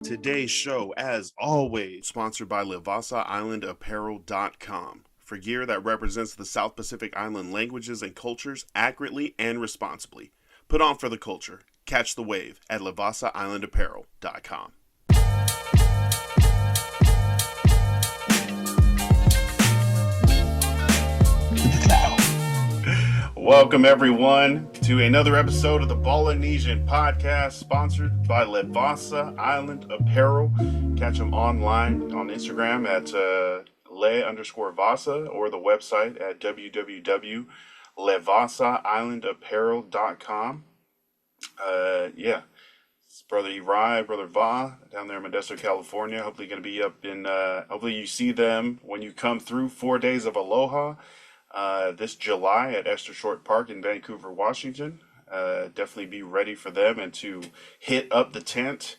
Today's show, as always, sponsored by LivasaIslandApparel.com for gear that represents the South Pacific Island languages and cultures accurately and responsibly. Put on for the culture. Catch the wave at LivasaIslandApparel.com. Welcome, everyone, to another episode of the Ballinesian podcast, sponsored by Levasa Island Apparel. Catch them online on Instagram at le_vasa or the website at www.levasaislandapparel.com. It's Brother Eri, Brother Va, down there in Modesto, California. Hopefully going to be up in, hopefully you see them when you come through 4 days of Aloha. This July at Esther Short Park in Vancouver, Washington. Definitely be ready for them and to hit up the tent.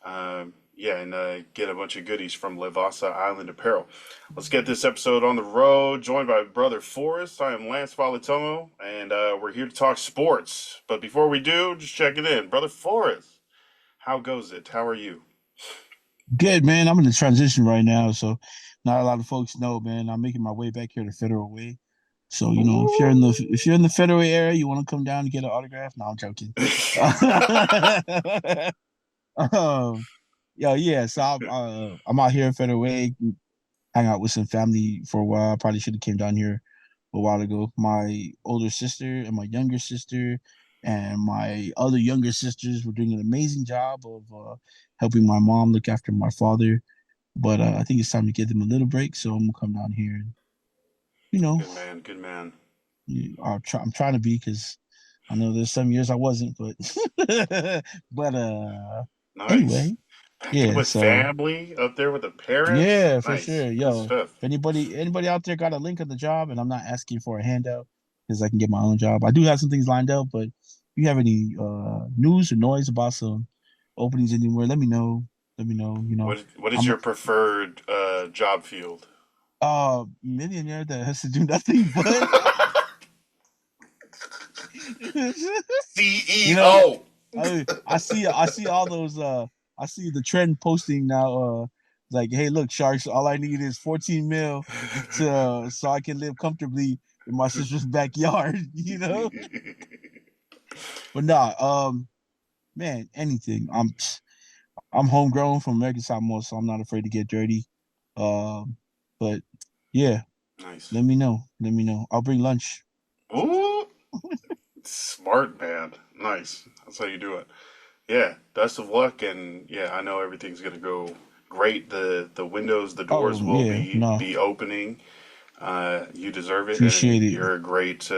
And get a bunch of goodies from Levasa Island Apparel. Let's get this episode on the road. Joined by Brother Forrest. I am Lance Valitomo, and we're here to talk sports. But before we do, just checking in. Brother Forrest, how goes it? How are you? Good, man. I'm in the transition right now, so not a lot of folks know, man. I'm making my way back here to Federal Way. So, if you're in the Federal area, you want to come down and get an autograph? No, I'm joking. So I'm out here in Federal Way, hang out with some family for a while. I probably should have came down here a while ago. My older sister and my younger sister and my other younger sisters were doing an amazing job of helping my mom look after my father. But I think it's time to give them a little break, so I'm gonna come down here and Good man. I'm trying to be, because I know there's some years I wasn't, but Nice. Anyway, with family up there with the parents. Yeah, for nice. sure. Good Yo, stuff. if anybody out there got a link of the job, and I'm not asking for a handout because I can get my own job. I do have some things lined up, but if you have any news or noise about some openings anywhere, let me know. What is your preferred job field? Millionaire that has to do nothing but CEO. I see all those I see the trend posting now, like, hey, look, Sharks, all I need is 14 mil so I can live comfortably in my sister's backyard, But nah, man, anything. I'm homegrown from American Samoa, so I'm not afraid to get dirty. But yeah. Nice. Let me know. I'll bring lunch. Ooh. Smart, man. Nice. That's how you do it. Yeah. Best of luck, and yeah, I know everything's gonna go great. The windows, the doors will be opening. You deserve it. Appreciate it. You're a great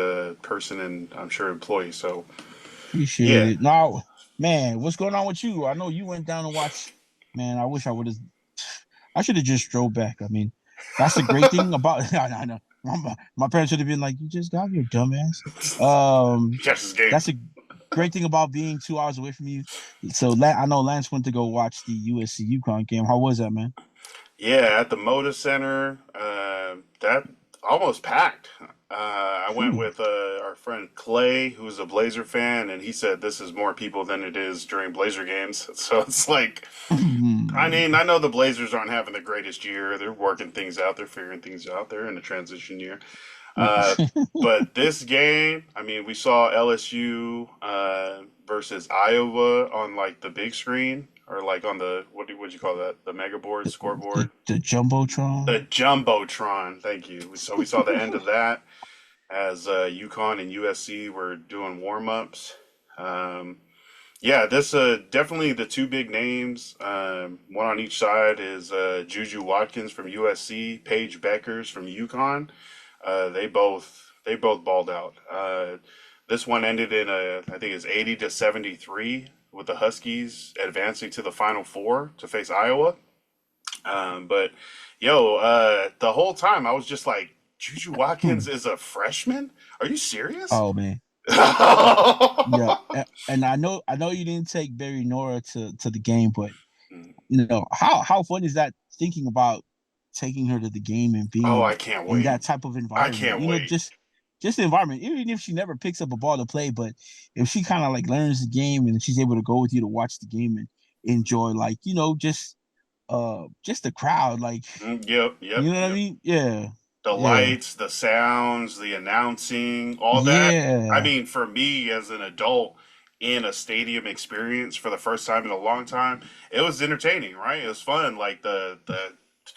person, and I'm sure employee. So appreciate it. Now, man, what's going on with you? I know you went down and watched. Man, I wish I would have. I should have just drove back. I mean, that's the great thing about. I know. My parents should have been like, "You just got here, dumbass." That's a great thing about being 2 hours away from you. So I know Lance went to go watch the USC UConn game. How was that, man? Yeah, at the Moda Center, that almost packed. I went with our friend Clay, who's a Blazer fan, and he said this is more people than it is during Blazer games. So it's like, I mean, I know the Blazers aren't having the greatest year. They're working things out. They're figuring things out. They're in a transition year. But this game, I mean, we saw LSU versus Iowa on like the big screen, or like on the what do you call that? The mega board, scoreboard. The jumbotron. The jumbotron. Thank you. So we saw the end of that as UConn and USC were doing warm ups. This definitely the two big names. One on each side is JuJu Watkins from USC, Paige Beuckers from UConn. They both balled out. This one ended in I think it's 80-73 with the Huskies advancing to the Final Four to face Iowa. The whole time I was just like, JuJu Watkins is a freshman? Are you serious? Oh man. Yeah, and I know you didn't take Barry Nora to the game, but how fun is that, thinking about taking her to the game and being I can't wait. in that type of environment. I can't wait. Just the environment, even if she never picks up a ball to play, but if she kind of like learns the game and she's able to go with you to watch the game enjoy, like, just the crowd, like, Yep, you yep, know what I yep. mean? Yeah, The yeah, lights, the sounds, the announcing, all that. I yeah, mean, for me as an adult in a stadium experience for the first time in a long time, it was entertaining, right? It was fun. Like the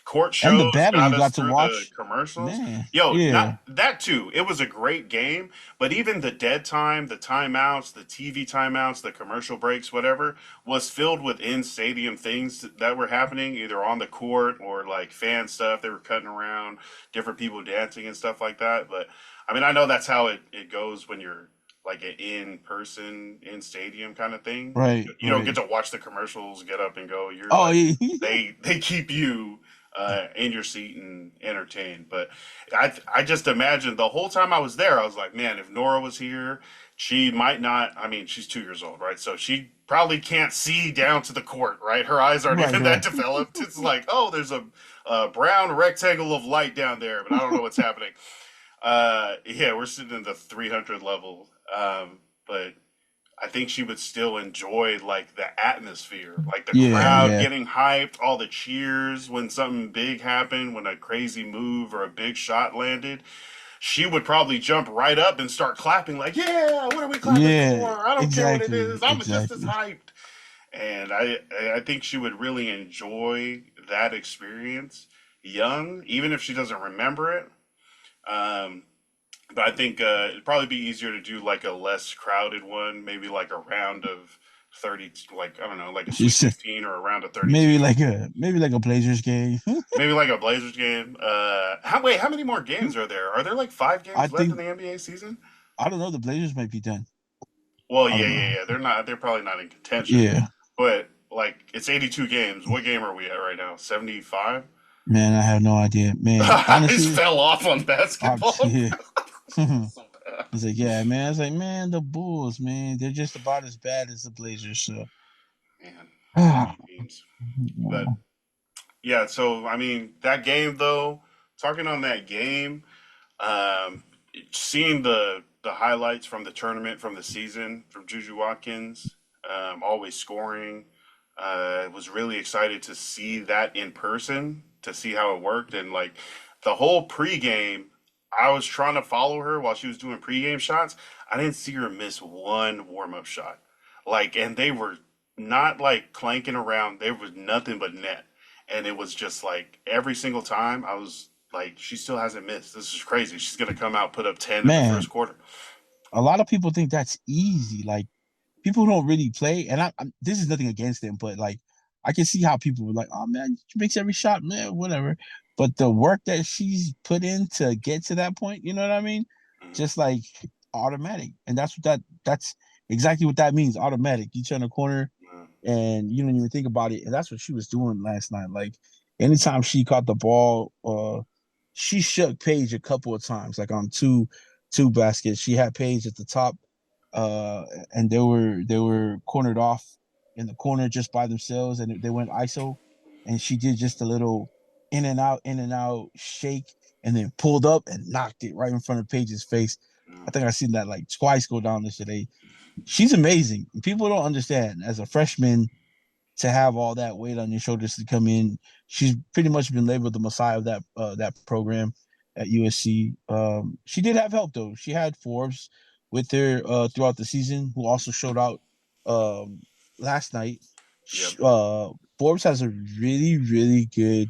court and the shows battle got you us got to through the watch, commercials. man. Yo, Yeah, not that too. It was a great game, but even the dead time, the timeouts, the TV timeouts, the commercial breaks, whatever, was filled with in-stadium things that were happening either on the court or like fan stuff. They were cutting around, different people dancing and stuff like that. But I mean, I know that's how it goes when you're like an in-person, in-stadium kind of thing. right, You don't get right. to watch the commercials, get up and go. You're Oh, like yeah. they keep you in your seat and entertained. But I just imagine the whole time I was there, I was like, man, if Nora was here, she might not. I mean, she's 2 years old, right? So she probably can't see down to the court, right? Her eyes aren't Right, even that right. developed. It's like, oh, there's a brown rectangle of light down there, but I don't know what's happening. Yeah, we're sitting in the 300 level, but I think she would still enjoy like the atmosphere, like the Yeah, crowd yeah. getting hyped, all the cheers when something big happened, when a crazy move or a big shot landed. She would probably jump right up and start clapping, like, "Yeah, what are we clapping Yeah, for? I don't care what it exactly, is. I'm just as exactly. hyped." And I think she would really enjoy that experience young, even if she doesn't remember it. Um, but I think it'd probably be easier to do like a less crowded one, maybe like a round of 30, like I don't know, like a Sweet Just 16 or a round of 32. maybe like a Blazers game. Maybe like a Blazers game. How many more games are there? Are there like five I games left in think the NBA season? I don't know. The Blazers might be done. Well, I yeah, don't yeah, know. yeah. They're not. They're probably not in contention. Yeah, But like, it's 82 games. What game are we at right now? 75. man, I have no idea. Man, I just honestly, fell off on I'm basketball. yeah. So bad. It's like, yeah, man. It's like, man, the Bulls, man, they're just about as bad as the Blazers. So, Man, too yeah, many teams. But yeah, so I mean, that game though. Talking on that game, um, seeing the highlights from the tournament from the season from JuJu Watkins, always scoring. Was really excited to see that in person, to see how it worked, and like the whole pregame. I was trying to follow her while she was doing pregame shots. I didn't see her miss one warm up shot. Like, and they were not like clanking around. There was nothing but net, and it was just like every single time I was like, she still hasn't missed. This is crazy. She's gonna come out put up 10 in the man, first quarter. a lot of people think that's easy. Like, people who don't really play, and this is nothing against them, but like, I can see how people were like, "Oh man, she makes every shot, man, whatever." But the work that she's put in to get to that point, you know what I mean? Mm, Just like automatic, and that's exactly what that means. Automatic. You turn a corner, mm, and you don't even think about it, and that's what she was doing last night. Like, anytime she caught the ball, she shook Paige a couple of times, like on two baskets. She had Paige at the top, uh, and they were cornered off in the corner just by themselves, and they went ISO, and she did just a little in and out shake, and then pulled up and knocked it right in front of Paige's face. I mm. think I seen that like twice go down this today. She's amazing. People don't understand, as a freshman, to have all that weight on your shoulders to come in. She's pretty much been labeled the messiah of that program at USC. She did have help though. She had Forbes with her throughout the season, who also showed out um, last night. Yep. Forbes has a really really good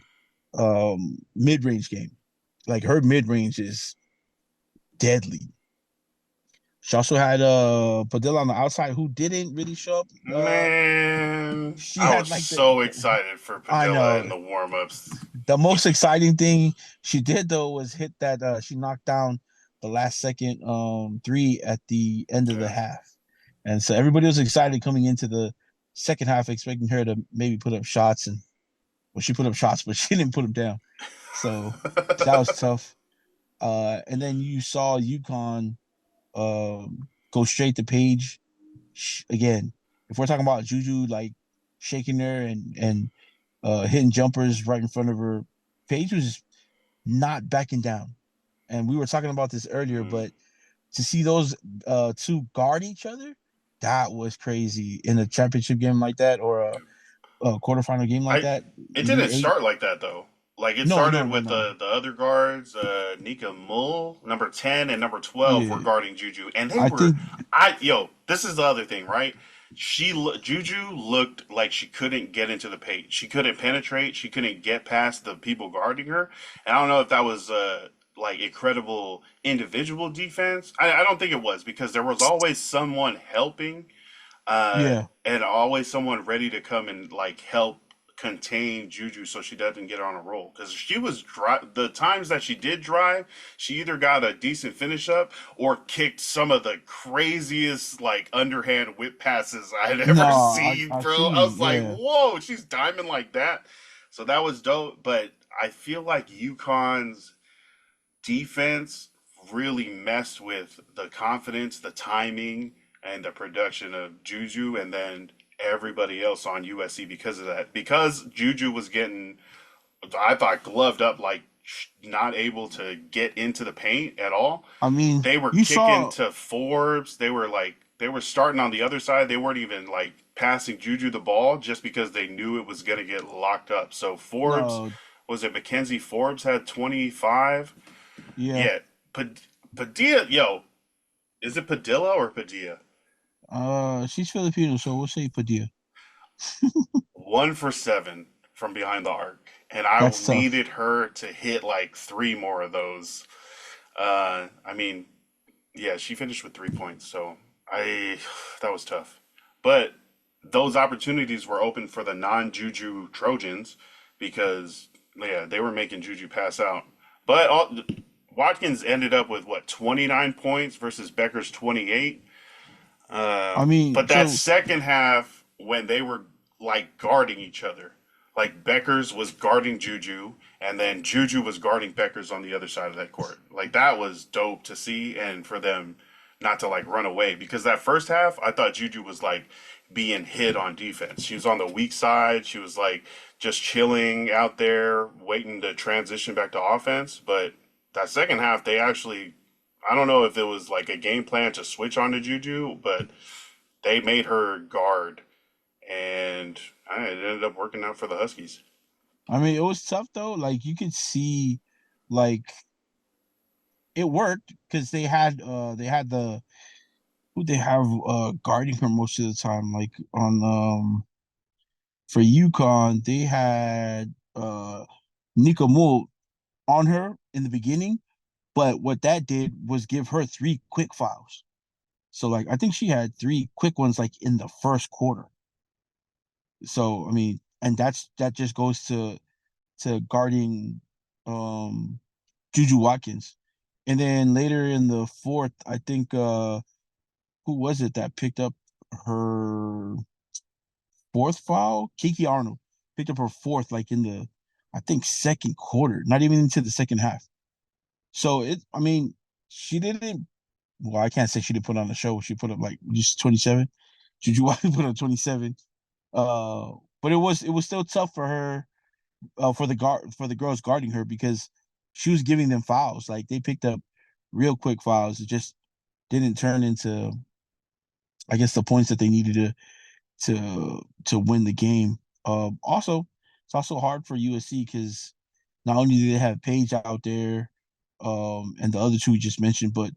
mid range game. Like, her mid range is deadly. She also had Padilla on the outside, who didn't really show up. Man, She I had was like so excited for I Padilla in know. the warm ups. The most exciting thing she did though was hit that she knocked down the last second three at the end of the Yeah. half. And so everybody was excited coming into the second half, expecting her to maybe put up shots, and well, she put up shots, but she didn't put them down. So that was tough. And then you saw UConn go straight to Paige again. If we're talking about JuJu like shaking her and hitting jumpers right in front of her, Paige was not backing down. And we were talking about this earlier, Mm, but to see those two guard each other, that was crazy in a championship game like that, or quarterfinal game like I that. it Elite didn't Eight. start like that though. Like it No, no, started no, with no. the other guards, Nika Mull, number 10 and number 12 were Yeah, guarding Juju, and they I were. think This is the other thing, right? Juju looked like she couldn't get into the paint. She couldn't penetrate. She couldn't get past the people guarding her. And I don't know if that was like incredible individual defense. I don't think it was because there was always someone helping yeah, and always someone ready to come and like help contain Juju so she doesn't get on a roll. Because she was the times that she did drive, she either got a decent finish up or kicked some of the craziest like underhand whip passes I had no, ever seen, I bro. I seen, was like, yeah. whoa, she's diamond like that. So that was dope. But I feel like UConn's defense really messed with the confidence, the timing, and the production of Juju, and then everybody else on USC because of that. Because Juju was getting, I thought, gloved up, like not able to get into the paint at all. I mean, They were you kicking saw to Forbes. They were starting on the other side. They weren't even like passing Juju the ball just because they knew it was going to get locked up. So Forbes, no, was it Mackenzie Forbes had 25? yeah. Yeah, Padilla, yo, is it Padilla or Padilla? She's Filipino, so we'll say Padilla. 1 for 7 from behind the arc, and I That's tough. needed her to hit like three more of those. I mean, yeah, she finished with 3 points, so I that was tough. But those opportunities were open for the non-Juju Trojans because yeah, they were making Juju pass out. But Watkins ended up with what 29 points versus Becker's 28. I mean, But that so second half, when they were like guarding each other, like Beckers was guarding Juju, and then Juju was guarding Beckers on the other side of that court. Like that was dope to see, and for them not to like run away because that first half, I thought Juju was like being hit on defense. She was on the weak side. She was like just chilling out there, waiting to transition back to offense. But that second half, they actually I don't know if it was like a game plan to switch on to Juju, but they made her guard, and it ended up working out for the Huskies. I mean, it was tough though. Like you could see, like it worked because they had the who they have guarding her most of the time. Like on for UConn, they had Nika Moult on her in the beginning, but what that did was give her three quick fouls. So like I think she had three quick ones like in the first quarter. So I mean, and that just goes to guarding um Juju Watkins. And then later in the fourth, I think who was it that picked up her fourth foul? Kiki Arnold picked up her fourth like in the I think second quarter, not even into the second half. So I mean, she didn't well, I can't say she didn't put on the show. She put up like just 27. Juju Watkins put up 27. Uh, but it was still tough for her, for the girls guarding her because she was giving them fouls. Like they picked up real quick fouls. It just didn't turn into, I guess, the points that they needed to win the game. Also, it's also hard for USC because not only do they have Paige out there, and the other two we just mentioned, but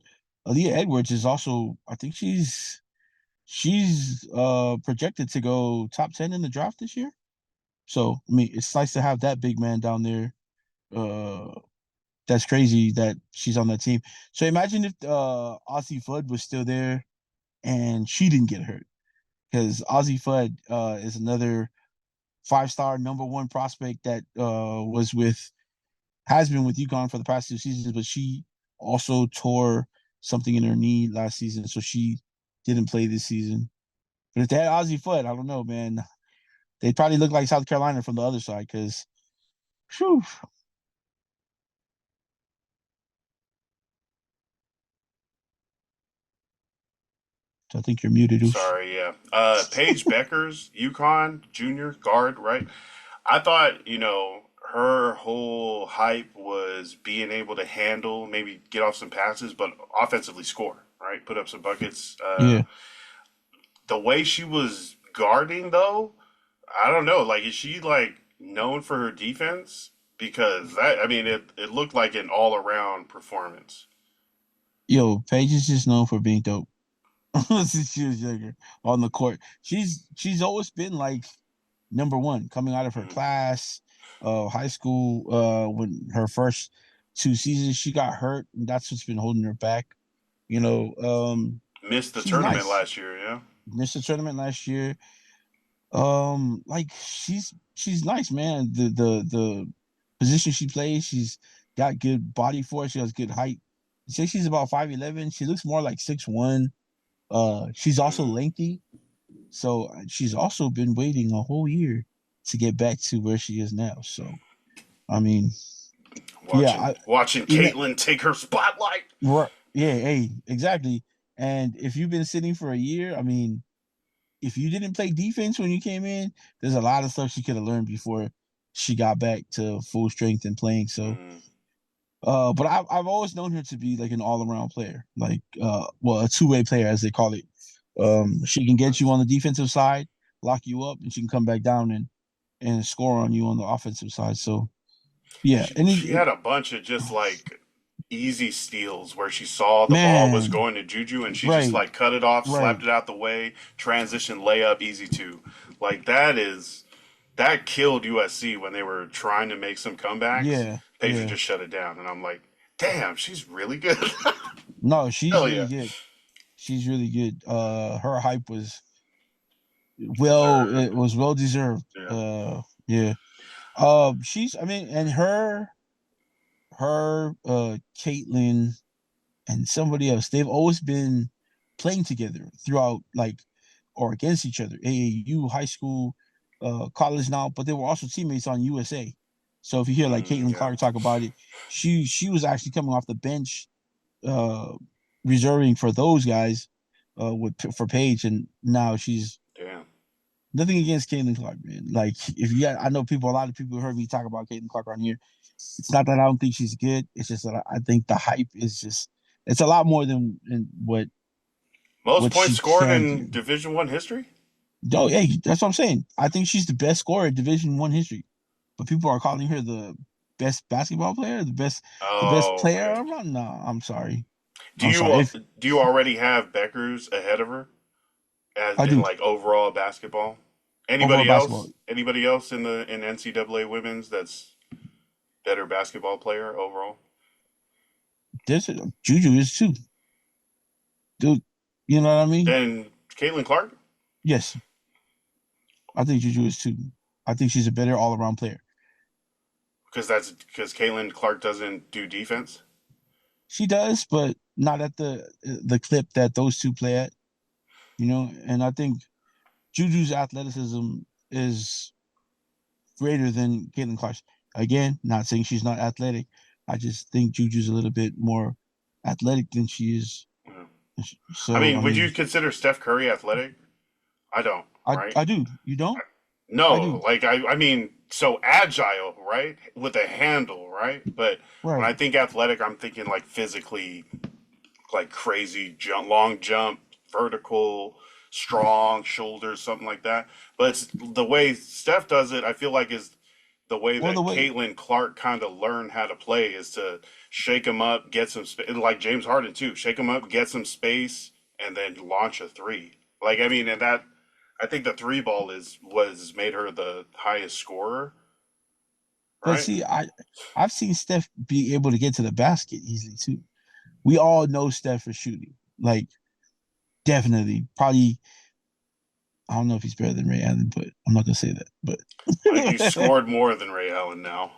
Aaliyah Edwards is also, I think she's projected to go top 10 in the draft this year. So I mean, it's nice to have that big man down there. Uh, that's crazy that she's on that team. So imagine if Ozzie Fudd was still there and she didn't get hurt because Ozzie Fudd is another 5-star number one prospect that has been with UConn for the past 2 seasons, but she also tore something in her knee last season, so she didn't play this season. But if they had Ozzie Fudd, I don't know, man. They probably look like South Carolina from the other side because, whew. So I think you're muted, Oosh. Sorry, yeah. Paige Beckers, UConn junior guard, right? I thought, her whole hype was being able to handle, maybe get off some passes, but offensively score, right? Put up some buckets. Yeah. The way she was guarding, though, I don't know. Like, is she like known for her defense? Because that, I mean, it looked like an all around performance. Yo, Paige is just known for being dope. Since she was younger on the court. She's always been like number one coming out of her Mm. class, high school, when her first 2 seasons she got hurt, and that's what's been holding her back. You know, Missed the she's tournament nice. last year, yeah. Missed the tournament last year. Like she's nice, man. The position she plays, she's got good body for it. She has good height. Say she's about 5'11". She looks more like 6'1". She's also Mm. lengthy, so she's also been waiting a whole year to get back to where she is now. So I mean, yeah, Watching you know, Caitlyn take her spotlight. yeah, hey, exactly. And if you've been sitting for a year, I mean, if you didn't play defense when you came in, there's a lot of stuff she could have learned before she got back to full strength and playing. So, Mm. but I've always known her to be like an all around player, like well, a 2-way player as they call it. She can get you on the defensive side, lock you up, and she can come back down and score on you on the offensive side. So yeah, and She had a bunch of just like easy steals where she saw the ball was man, going to JuJu and she just right, like cut it off, right, slapped it out the way, transition layup, easy two. Like that killed USC when they were trying to make some comebacks. yeah, Paige yeah. just shut it down, and I'm like, damn, she's really good. No, she's Hell really yeah, good. She's really good. Her hype was deserved. it was well deserved. Yeah. Yeah. She's I mean, and Caitlin and somebody else, they've always been playing together throughout, like, or against each other, AAU, high school, college now, but they were also teammates on USA. So if you hear like Mm, Caitlin yeah. Clark talk about it, she was actually coming off the bench, uh, reserving for those guys, for Paige, and now she's Damn. nothing against Caitlin Clark, man. Like if you got, I know people, a lot of people heard me talk about Caitlin Clark on here. It's not that I don't think she's good. It's just that I think the hype is just, it's a lot more than Most what points she scored can in do. Division I history. Oh, hey, that's what I'm saying. I think she's the best scorer in Division 1 history, but people are calling her the best basketball player, the best Oh, player okay. around. No, I'm sorry. Do I'm you sorry. If do you already have Beckers ahead of her as I in do like overall basketball? overall Anybody basketball, else? Anybody else in NCAA women's that's better basketball player overall? there's Juju is too, dude. You know what I mean? Then Caitlin Clark, Yes, I think Juju is too. I think she's a better all around player. because Caitlin Clark doesn't do defense. She does, but not at the clip that those two play at. And I think Juju's athleticism is greater than Caitlin Clark's. Again, not saying she's not athletic. I just think Juju's a little bit more athletic than she is. Yeah. I So mean, I would you mean, consider Steph Curry athletic? I don't, I right? I do. You don't? I No, do. like I mean, so agile, right? With a handle, right? But when I Right. think athletic, I'm thinking like physically, like crazy jump, long jump, vertical, strong shoulders, something like that. But it's the way Steph does it. I feel like is the way Well, the that way Caitlin Clark kind of learned how to play is to shake him up, get some space, like James Harden too. Shake him up, get some space, and then launch a three. Like I mean, and that I think the three ball is was made her the highest scorer, but right? see, I've seen Steph be able to get to the basket easily too. We all know Steph for shooting. Like, definitely, probably. I don't know if he's better than Ray Allen, but I'm not gonna say that. I think he But scored more than Ray Allen now.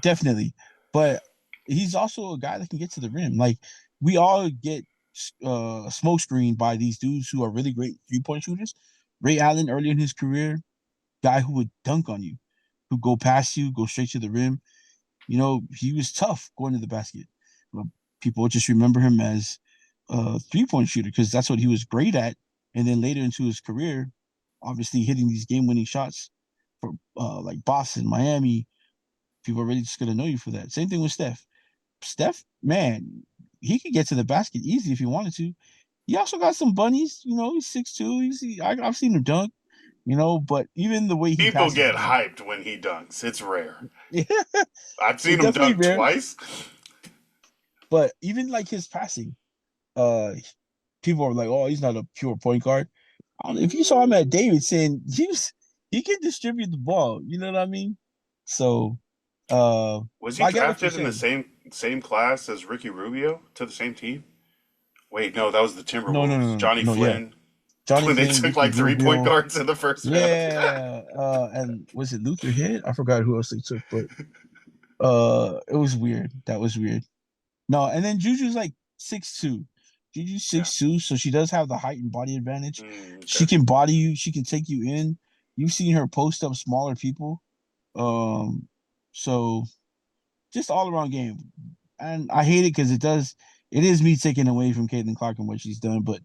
definitely. But he's also a guy that can get to the rim. Like, we all get smoke screened by these dudes who are really great 3-point shooters. Ray Allen, early in his career, guy who would dunk on you, who go past you, go straight to the rim. He was tough going to the basket. But people just remember him as a 3-point shooter because that's what he was great at. And then later into his career, obviously hitting these game-winning shots for like Boston, Miami, people are really just gonna know you for that. Same thing with Steph. Steph, man, he could get to the basket easy if he wanted to. He also got some bunnies. He's 6'2". I've seen him dunk. But even the way he People passes the get ball, hyped when he dunks. It's rare. yeah, I've it's seen him definitely dunk rare. twice. But even like his passing, uh, people are like, "Oh, he's not a pure point guard." I don't know, if you saw him at Davidson, he can distribute the ball. You know what I mean? So, Was he I get what you're drafted in the saying. same class as Ricky Rubio to the same team? Wait, no, that was the No, no, Timberwolves. no, no, Johnny no. Yeah, Flynn. Johnny When they Flynn, took Ricky like 3 point Rubio. guards in the first round. Yeah, and was it Luther Head? I forgot who else they took, but it was weird. That was weird. No, and then Juju's like 6'2". Juju's Yeah. 6'2", so she does have the height and body advantage. She Okay. can body you. She can take you in. You've seen her post up smaller people. So just all around game. And I hate it because it is me taking away from Caitlin Clark and what she's done, but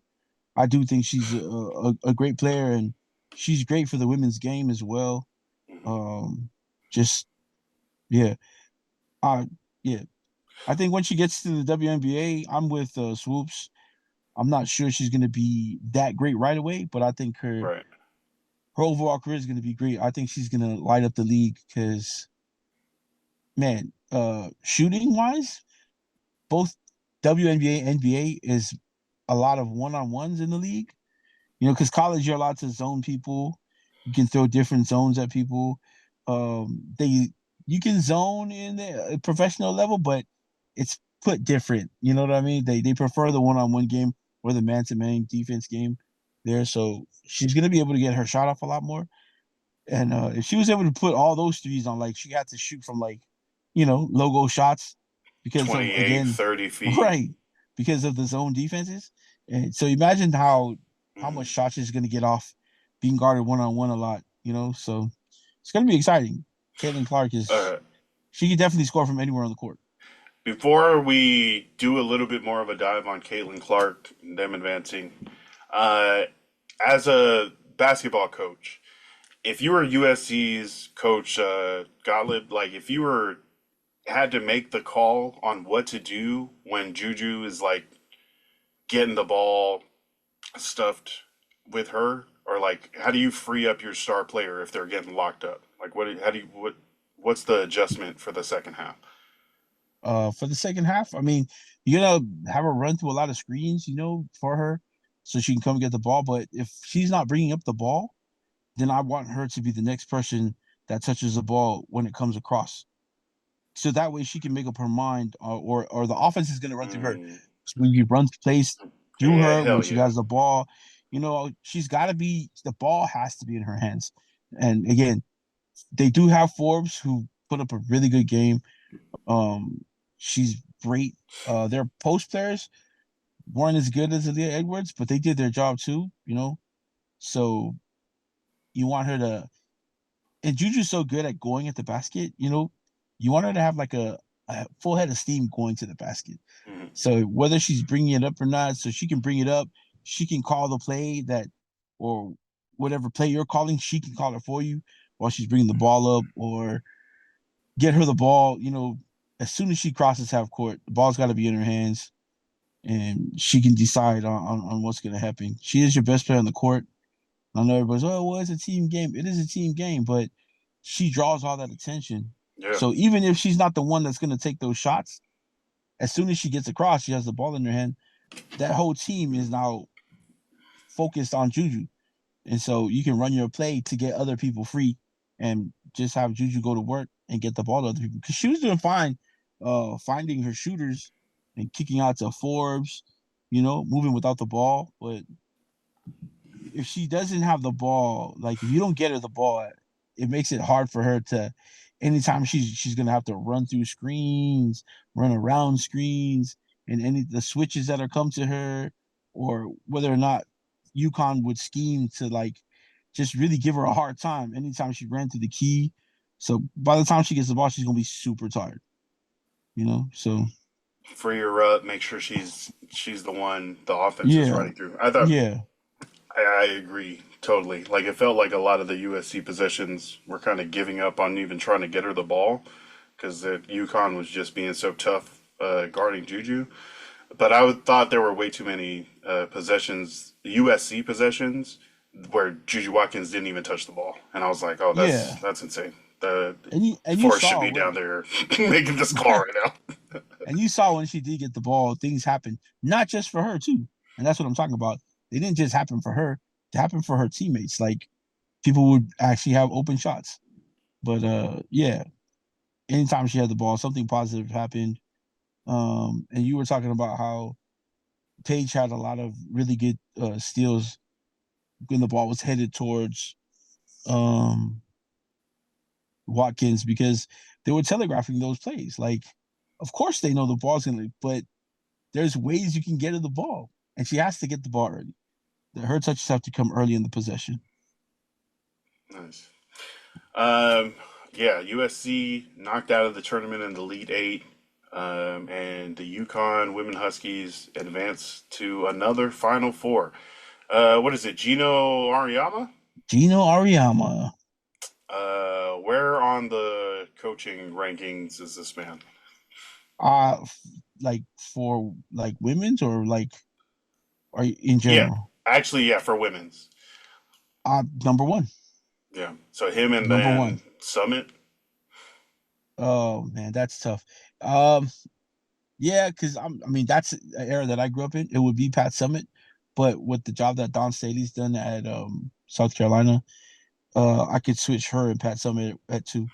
I do think she's a great player and she's great for the women's game as well. Mhm. Just yeah, I yeah. I think when she gets to the WNBA, I'm with Swoops. I'm not sure she's going to be that great right away, but I think Right. her overall career is going to be great. I think she's going to light up the league because, man, shooting wise, both WNBA and NBA is a lot of one on ones in the league. Because college you're allowed to zone people. You can throw different zones at people. They You can zone in the professional level, but it's put different. You know what I mean? They prefer the one on one game or the man to man defense game there. So she's gonna be able to get her shot off a lot more. And if she was able to put all those threes on, like she had to shoot from like, logo shots because of 28, again, 30 feet. right, because of the zone defenses. And so imagine how much Mhm. shots she's gonna get off being guarded one on one a lot. So it's gonna be exciting. Caitlin Clark Uh, she can definitely score from anywhere on the court. Before we do a little bit more of a dive on Caitlin Clark and them advancing, uh, as a basketball coach, if you were USC's coach, Gottlieb, like if you were had to make the call on what to do when Juju is like getting the ball stuffed with her, or like how do you free up your star player if they're getting locked up? Like what's the adjustment for the second half? For the second half, I mean, you're gonna have her run through a lot of screens, for her, so she can come get the ball. But if she's not bringing up the ball, then I want her to be the next person that touches the ball when it comes across. So that way she can make up her mind, or the offense is going to run through her. Mm, So we run plays through yeah, her when hell she yeah. has the ball. She's got to be the ball has to be in her hands. And again, they do have Forbes who put up a really good game. Um, she's great. Their post players weren't as good as Aaliyah Edwards, but they did their job too. So you want her to and Juju's so good at going at the basket, you want her to have like a full head of steam going to the basket. Mhm. So whether she's bringing it up or not, so she can bring it up, she can call the play or whatever play you're calling, she can call it for you while she's bringing the ball up or get her the ball, as soon as she crosses half court, the ball's got to be in her hands and she can decide on what's going to happen. She is your best player on the court. I know everybody's, oh, well, it's a team game. It is a team game, but she draws all that attention. Yeah, So even if she's not the one that's going to take those shots, as soon as she gets across, she has the ball in her hand. That whole team is now focused on Juju, and so you can run your play to get other people free, and just have Juju go to work and get the ball to other people because she was doing fine, finding her shooters and kicking out to Forbes, moving without the ball, but if she doesn't have the ball, like if you don't get her the ball, it makes it hard for her to. Anytime she's gonna have to run through screens, run around screens, and any the switches that are come to her, or whether or not UConn would scheme to like just really give her a hard time anytime she ran through the key. So by the time she gets the ball, she's gonna be super tired. So free her up, make sure she's the one the offense is yeah, running through. I thought yeah, I agree totally. Like it felt like a lot of the USC possessions were kind of giving up on even trying to get her the ball because the UConn was just being so tough guarding Juju. But thought there were way too many possessions, USC possessions, where JuJu Watkins didn't even touch the ball, and I was like, oh, Yeah, that's insane. The and you Forrest should saw be when down there making this call right now. and you saw when she did get the ball, things happened not just for her too, and that's what I'm talking about. They didn't just happen for her; it happened for her teammates. Like people would actually have open shots. But yeah, anytime she had the ball, something positive happened. And you were talking about how Paige had a lot of really good steals when the ball was headed towards um, Watkins because they were telegraphing those plays. Like, of course they know the ball's gonna, but there's ways you can get to the ball, and she has to get the ball early. Her touches have to come early in the possession. Nice. Um, yeah, USC knocked out of the tournament in the Elite Eight, and the Yukon Women Huskies advanced to another Final Four. What is it, Gino Ariyama? Gino Ariama, Where on the coaching rankings is this man? uh, like for like women's or like or in Yeah, general, actually, yeah, for women's. number one, Yeah, so him and number one. then Summit. Oh man, that's tough. Um, yeah, because I mean, that's an era that I grew up in. It would be Pat Summit, but with the job that Don Staley's done at South Carolina, I could switch her and Pat Summit at two.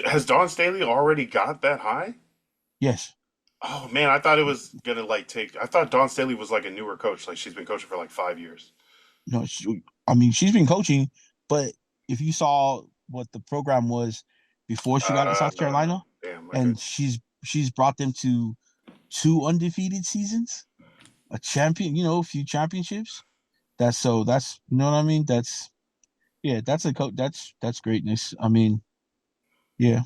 Has Don Staley already got that high? Yes, Oh man, I thought it was gonna like take. I thought Dawn Staley was like a newer coach. Like she's been coaching for like 5 years. no, I mean she's been coaching, but if you saw what the program was before she got at South Carolina, Damn. Okay. and she's brought them to two undefeated seasons, a champion, a few championships. That's you know what I mean. Yeah, that's a coach. That's greatness. I mean, yeah,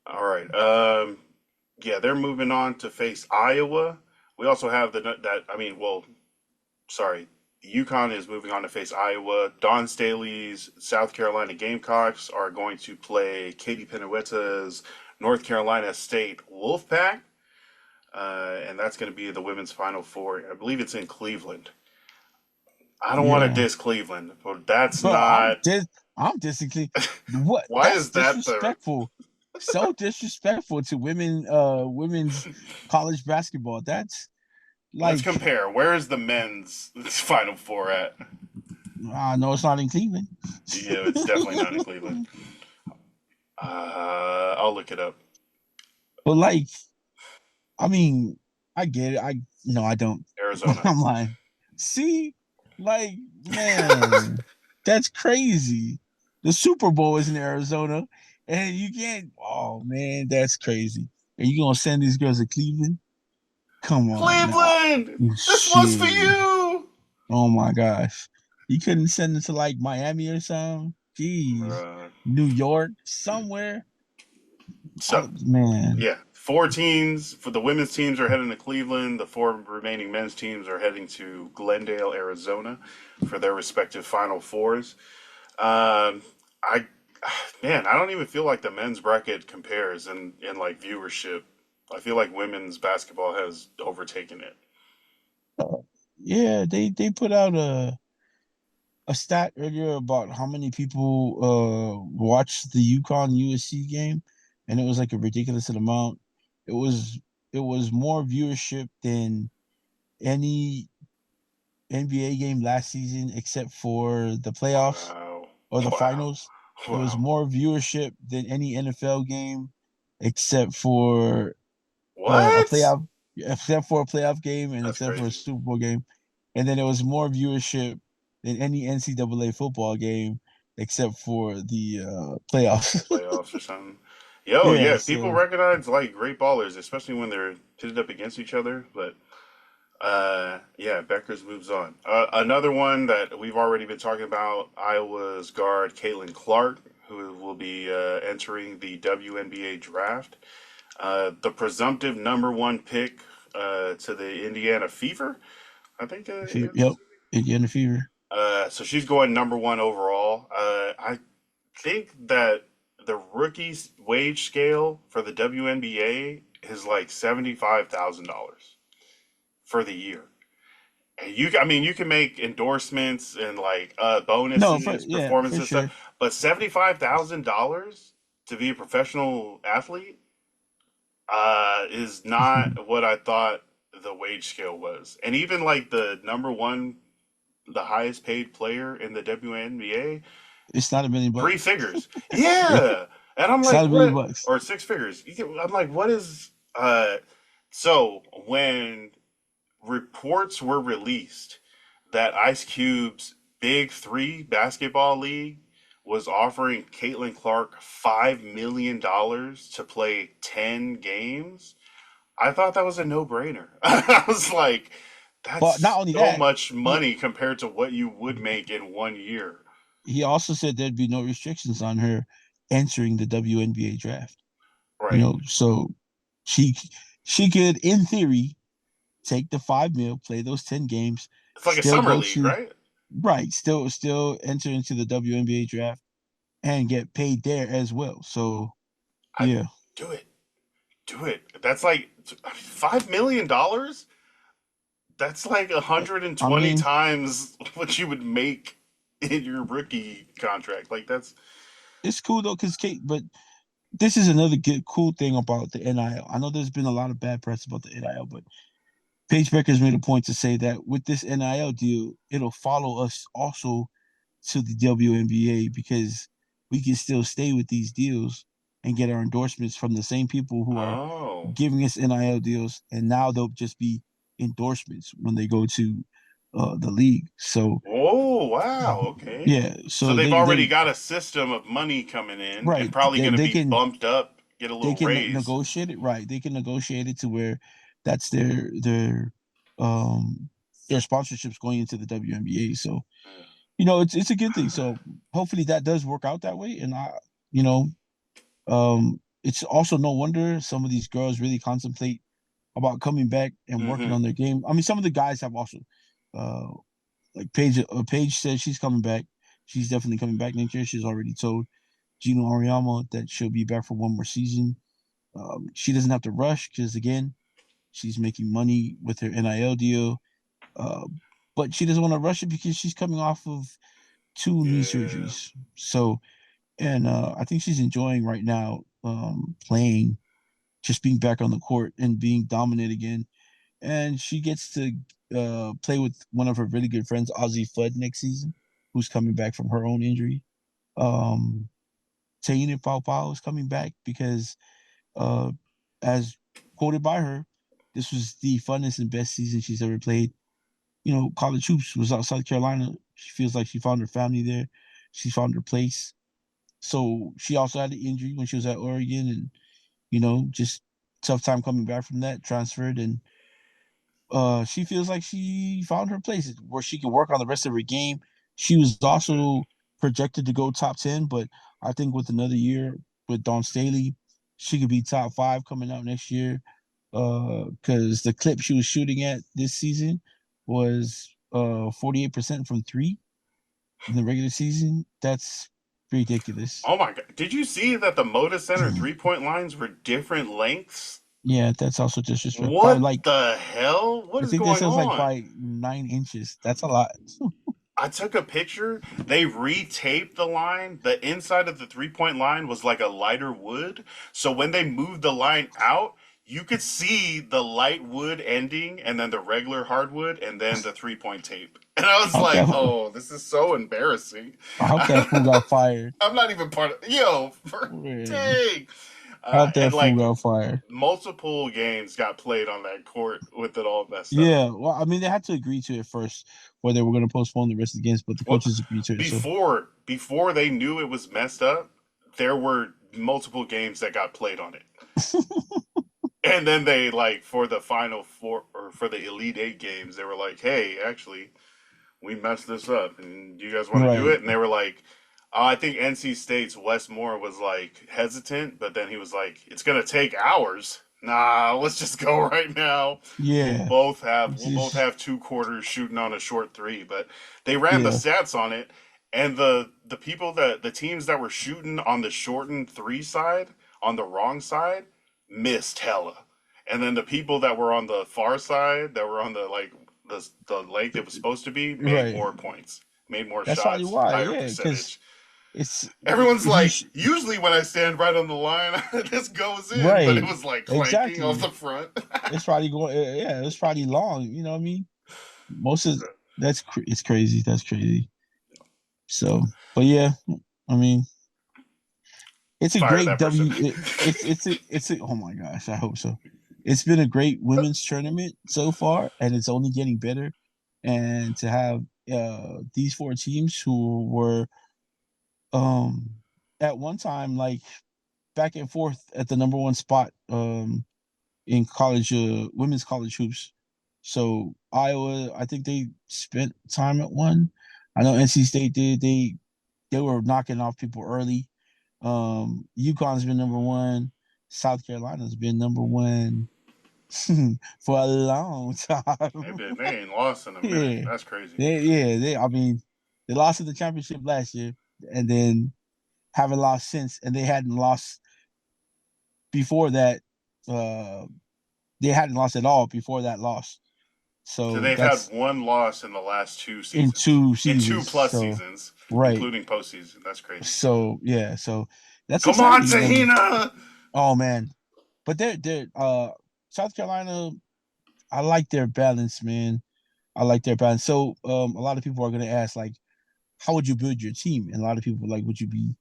All right. Yeah, they're moving on to face Iowa. We also have that. I mean, well, sorry. UConn is moving on to face Iowa. Don Staley's South Carolina Gamecocks are going to play Katie Penueta's North Carolina State Wolfpack, and that's going to be the women's Final Four. I believe it's in Cleveland. I don't want to yeah. diss Cleveland, but that's Bro, not. I'm distinctly what Why that's is that the? disrespectful. So disrespectful to women's college basketball. That's Let's like compare. Where is the men's Final Four at? no, it's not in Cleveland. Yeah, it's definitely not in Cleveland. I'll look it up. But like, I mean, I get it. I no, I don't. Arizona. I'm lying. See, like, man, that's crazy. The Super Bowl is in Arizona, and you can't. Oh man, that's crazy. And you gonna send these girls to Cleveland? Come on now. Cleveland! This one's for Shit. you! Oh my gosh. You couldn't send it to like Miami or something? Jeez. Uh, New York, somewhere. so, Man. yeah. Four teams for the women's teams are heading to Cleveland. The four remaining men's teams are heading to Glendale, Arizona for their respective Final Fours. I man, I don't even feel like the men's bracket compares in like viewership. I feel like women's basketball has overtaken it. Uh, yeah, they put out a stat earlier about how many people watched the Yukon USC game, and it was like a ridiculous amount. It was it was more viewership than any NBA game last season except for the playoffs Wow. or the Wow. finals. It was Wow. more viewership than any NFL game except for a What? playoff game and That's except for a crazy. Super Bowl game. And then it was more viewership than any NCAA football game except for the The playoffs. playoffs or something. Yo, Yeah, yeah, people so recognize like great ballers, especially when they're pitted up against each other. But yeah, Beckers moves on. Another one that we've already been talking about, Iowa's guard Caitlin Clark, who will be entering the WNBA draft. The presumptive number one pick to the Indiana Fever, I think yep, is. Indiana Fever. So she's going number one overall. I think that the rookie's wage scale for the WNBA is like $75,000 for the year. I mean, you can make endorsements and like No, bonuses, for performances stuff, sure. but $75,000 to be a professional athlete is not what I thought the wage scale was. And even like the number one, the highest paid player in the WNBA, It's not three $1 million. figures. Yeah. And I'm It's like, not $1 million what? bucks. Or six figures. I'm like, what is. So when reports were released that Ice Cube's Big Three basketball league was offering Caitlin Clark $5 million to play 10 games, I thought that was a no brainer. I was like, But not that's only so that, much he money compared to what you would make in 1 year. he also said there'd be no restrictions on her entering the WNBA draft. Right. So she she could, in theory, take the 5 mil, play those 10 games, It's like a still summer go league, to right? right, still enter into the WNBA draft and get paid there as well. So I yeah, do it. Do it. That's like $5 million. That's like I 120 mean, times what you would make in your rookie contract. Like that's it's cool though, because Kate. But this is another good cool thing about the NIL. I know there's been a lot of bad press about the NIL, but Paige Beuckers made a point to say that with this NIL deal, it'll follow us also to the WNBA because we can still stay with these deals and get our endorsements from the same people who are oh. giving us NIL deals, and now they'll just be endorsements when they go to the league. So Oh, wow. Okay. yeah, So so they've already they got a system of money coming in and right probably going to they be can bumped up, get a they little can raise. negotiate it right. They can negotiate it to where that's um their sponsorships going into the WNBA. So it's a good thing. So hopefully that does work out that way. And you know, it's also no wonder some of these girls really contemplate about coming back and working Mm-hmm. on their game. I mean, some of the guys have also, uh, like Paige said she's coming back. She's definitely coming back next year. She's already told Gino Auriemma that she'll be back for one more season. She doesn't have to rush because again, she's making money with her NIL deal. Uh, but she doesn't want to rush it because she's coming off of two knee Yeah. surgeries. So, and I think she's enjoying right now playing, just being back on the court and being dominant again. And she gets to play with one of her really good friends, Ozzy Flood, next season, who's coming back from her own injury. Um, Taina Pau is coming back because, uh, as quoted by her, this was the funnest and best season she's ever played. College hoops was out South Carolina. She feels like she found her family there. She found her place. So she also had an injury when she was at Oregon, and just tough time coming back from that. Transferred, and she feels like she found her place where she can work on the rest of her game. She was also projected to go top 10, but I think with another year with Dawn Staley, she could be top 5 coming out next year. Because the clip she was shooting at this season was 48% from three in the regular season. That's ridiculous. Oh my God. Did you see that the Moda Center 3 point lines were different lengths? Yeah, that's also disrespect. By What like, the hell? What I is think they going said it's like on? by 9 inches. That's a lot. I took a picture. They retaped the line. The inside of the 3 point line was like a lighter wood. So when they moved the line out, you could see the light wood ending and then the regular hardwood and then the 3 point tape. And I was I hope like, that oh, this is so embarrassing. I hope that fool got fired. I'm not even part of, yo, Man, dang. I hope And that fool like got fired. multiple games got played on that court with it all messed up. Yeah, well, I mean, they had to agree to it first, where they were going to postpone the rest of the games, but the Well, coaches agreed to it. So, before they knew it was messed up, there were multiple games that got played on it. And then they like for the final four or for the Elite Eight games, they were like, "Hey, actually, we messed this up, and do you guys want to do right. it?" And they were like, "I think NC State's Wes Moore was like hesitant, but then he was like, it's gonna take hours. Nah, let's just go right now. Yeah. We'll both Just, have 2 quarters shooting on a short three." But they ran the yeah. stats on it, and the teams that were shooting on the shortened three side on the wrong side missed hella, and then the people that were on the far side that were on the like the length it was supposed to be, made right. more points, made more That's probably shots, why. higher Yeah, because percentage. it's Everyone's if you like, usually when I stand right on the line, this goes in, but it right, was like clanking off exactly. the front. It's probably going. Yeah, it's probably long. You know what I mean? Most of it's crazy. That's crazy. So, but yeah, I mean, it's a Fire great that person. W. It's a. Oh my gosh, I hope so. It's been a great women's tournament so far, and it's only getting better. And to have these four teams who were um at one time like back and forth at the number one spot in college women's college hoops. So Iowa, I think they spent time at one. I know NC State did. They were knocking off people early. UConn's been number one. South Carolina's been number one for a long time. They ain't lost in a minute. Yeah. That's crazy. They I mean, they lost in the championship last year and then haven't lost since, and they hadn't lost before that. Uh they hadn't lost at all before that loss. So So they've had that's one loss in the last two in seasons, two in two seasons. plus So seasons, right. including postseason. That's crazy. So yeah, so that's Come on, exciting. And Tahina. oh man. But they're South Carolina, I like their balance, man. I like their balance. So a lot of people are gonna ask, like, how would you build your team? And a lot of people like, would you be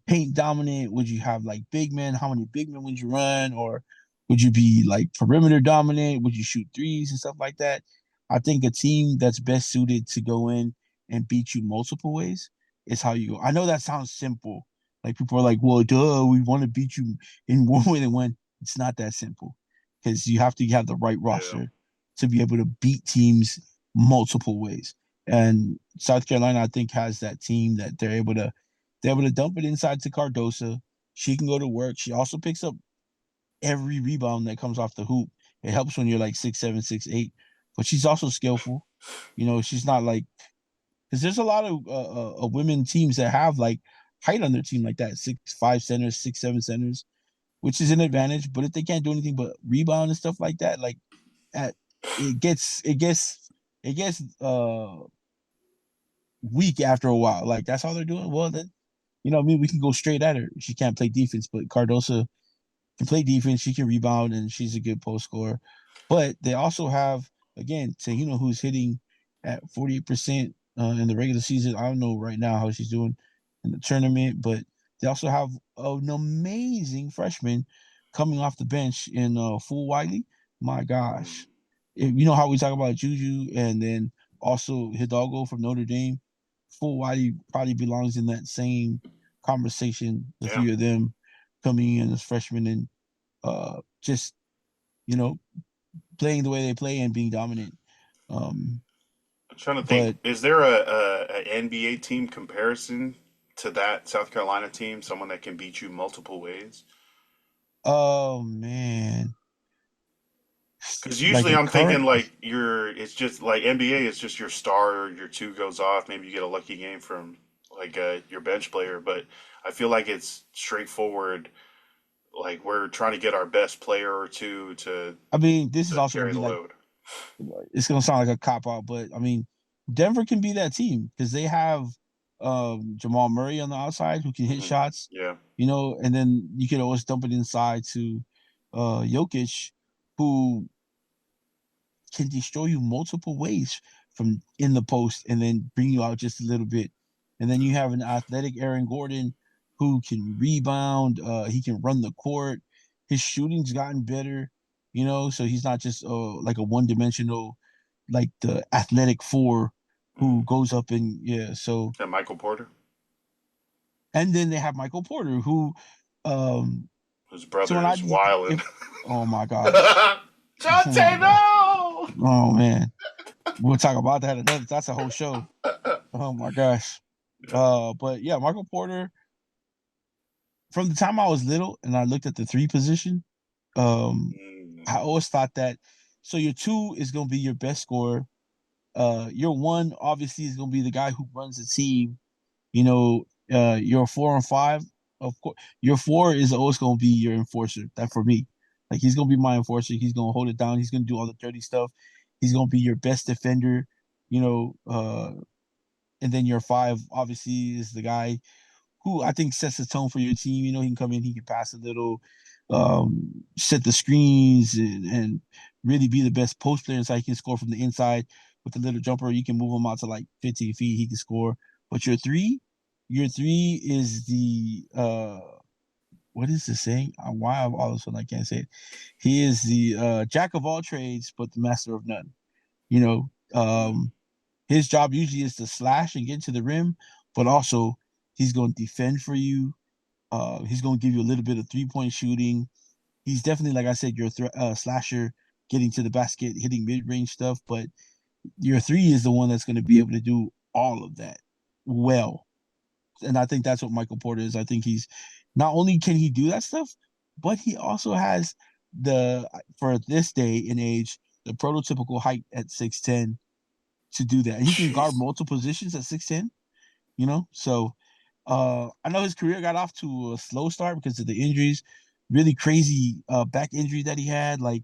paint dominant? Would you have like big men? How many big men would you run? Or would you be like perimeter dominant? Would you shoot threes and stuff like that? I think a team that's best suited to go in and beat you multiple ways is how you go. I know that sounds simple. Like people are like, well, duh, we want to beat you in one way and when it's not that simple. Because you have to have the right Yeah. roster to be able to beat teams multiple ways. And South Carolina, I think, has that team that they're able to dump it inside to Cardosa. She can go to work. She also picks up every rebound that comes off the hoop. It helps when you're like 6'7", 6'8", but she's also skillful. You know, she's not like because there's a lot of women teams that have like height on their team like that, 6'5" centers, 6'7" centers, which is an advantage. But if they can't do anything but rebound and stuff like that, like at it gets weak after a while. Like that's how they're doing. Well, then I mean, we can go straight at her. She can't play defense, but Cardosa can play defense. She can rebound, and she's a good post scorer. But they also have again Tahina, who's hitting at 48% in the regular season. I don't know right now how she's doing in the tournament, but they also have an amazing freshman coming off the bench in Full Wiley. My gosh, you know how we talk about JuJu and then also Hidalgo from Notre Dame. Full Wiley probably belongs in that same conversation. The Yeah. three of them coming in as freshmen and just you know playing the way they play and being dominant. Um, I'm trying to think. but Is there a NBA team comparison to that South Carolina team? Someone that can beat you multiple ways? oh man, Because like usually a I'm thinking current. like it's just like NBA is just your star, your two goes off. Maybe you get a lucky game from like your bench player, but I feel like it's straightforward. Like we're trying to get our best player or two I mean, this is to also gonna carry be the like load. it's gonna sound like a cop out, but I mean, Denver can be that team because they have Jamal Murray on the outside who can hit Hmm. shots, Yeah, and then you can always dump it inside to Jokic, who can destroy you multiple ways from in the post and then bring you out just a little bit. And then you have an athletic Aaron Gordon who can rebound. He can run the court. His shooting's gotten better, so he's not just like a one dimensional, like the athletic four who mm. goes up and yeah. So And Michael Porter, and then they have Michael Porter who, um, his so brother when I is wilding. if oh my gosh, oh my Jonte, god, no! oh man, we'll talk about that another. That's a whole show. Oh my gosh. But yeah, Michael Porter. From the time I was little and I looked at the three position, Mm, I always thought that. So your two is gonna be your best scorer. Your one obviously is gonna be the guy who runs the team. Your 4 and 5, of course. Your four is always gonna be your enforcer. That for me, like he's gonna be my enforcer. He's gonna hold it down. He's gonna do all the dirty stuff. He's gonna be your best defender, you know. And then your 5 obviously is the guy who I think sets the tone for your team. You know, he can come in, he can pass a little, set the screens, and really be the best post player inside. He can score from the inside with a little jumper. You can move him out to like 15 feet. He can score. But your three is the what is the saying? Why all of a sudden I can't say it. He is the jack of all trades, but the master of none. You know, his job usually is to slash and get to the rim, but also he's going to defend for you. He's going to give you a little bit of 3-point shooting. He's definitely, like I said, your slasher, getting to the basket, hitting mid-range stuff. But your 3 is the one that's going to be able to do all of that well. And I think that's what Michael Porter is. I think he's not only can he do that stuff, but he also has for this day and age, the prototypical height at 6'10" to do that. And he can guard multiple positions at 6'10", you know? So I know his career got off to a slow start because of the injuries, really crazy back injury that he had. Like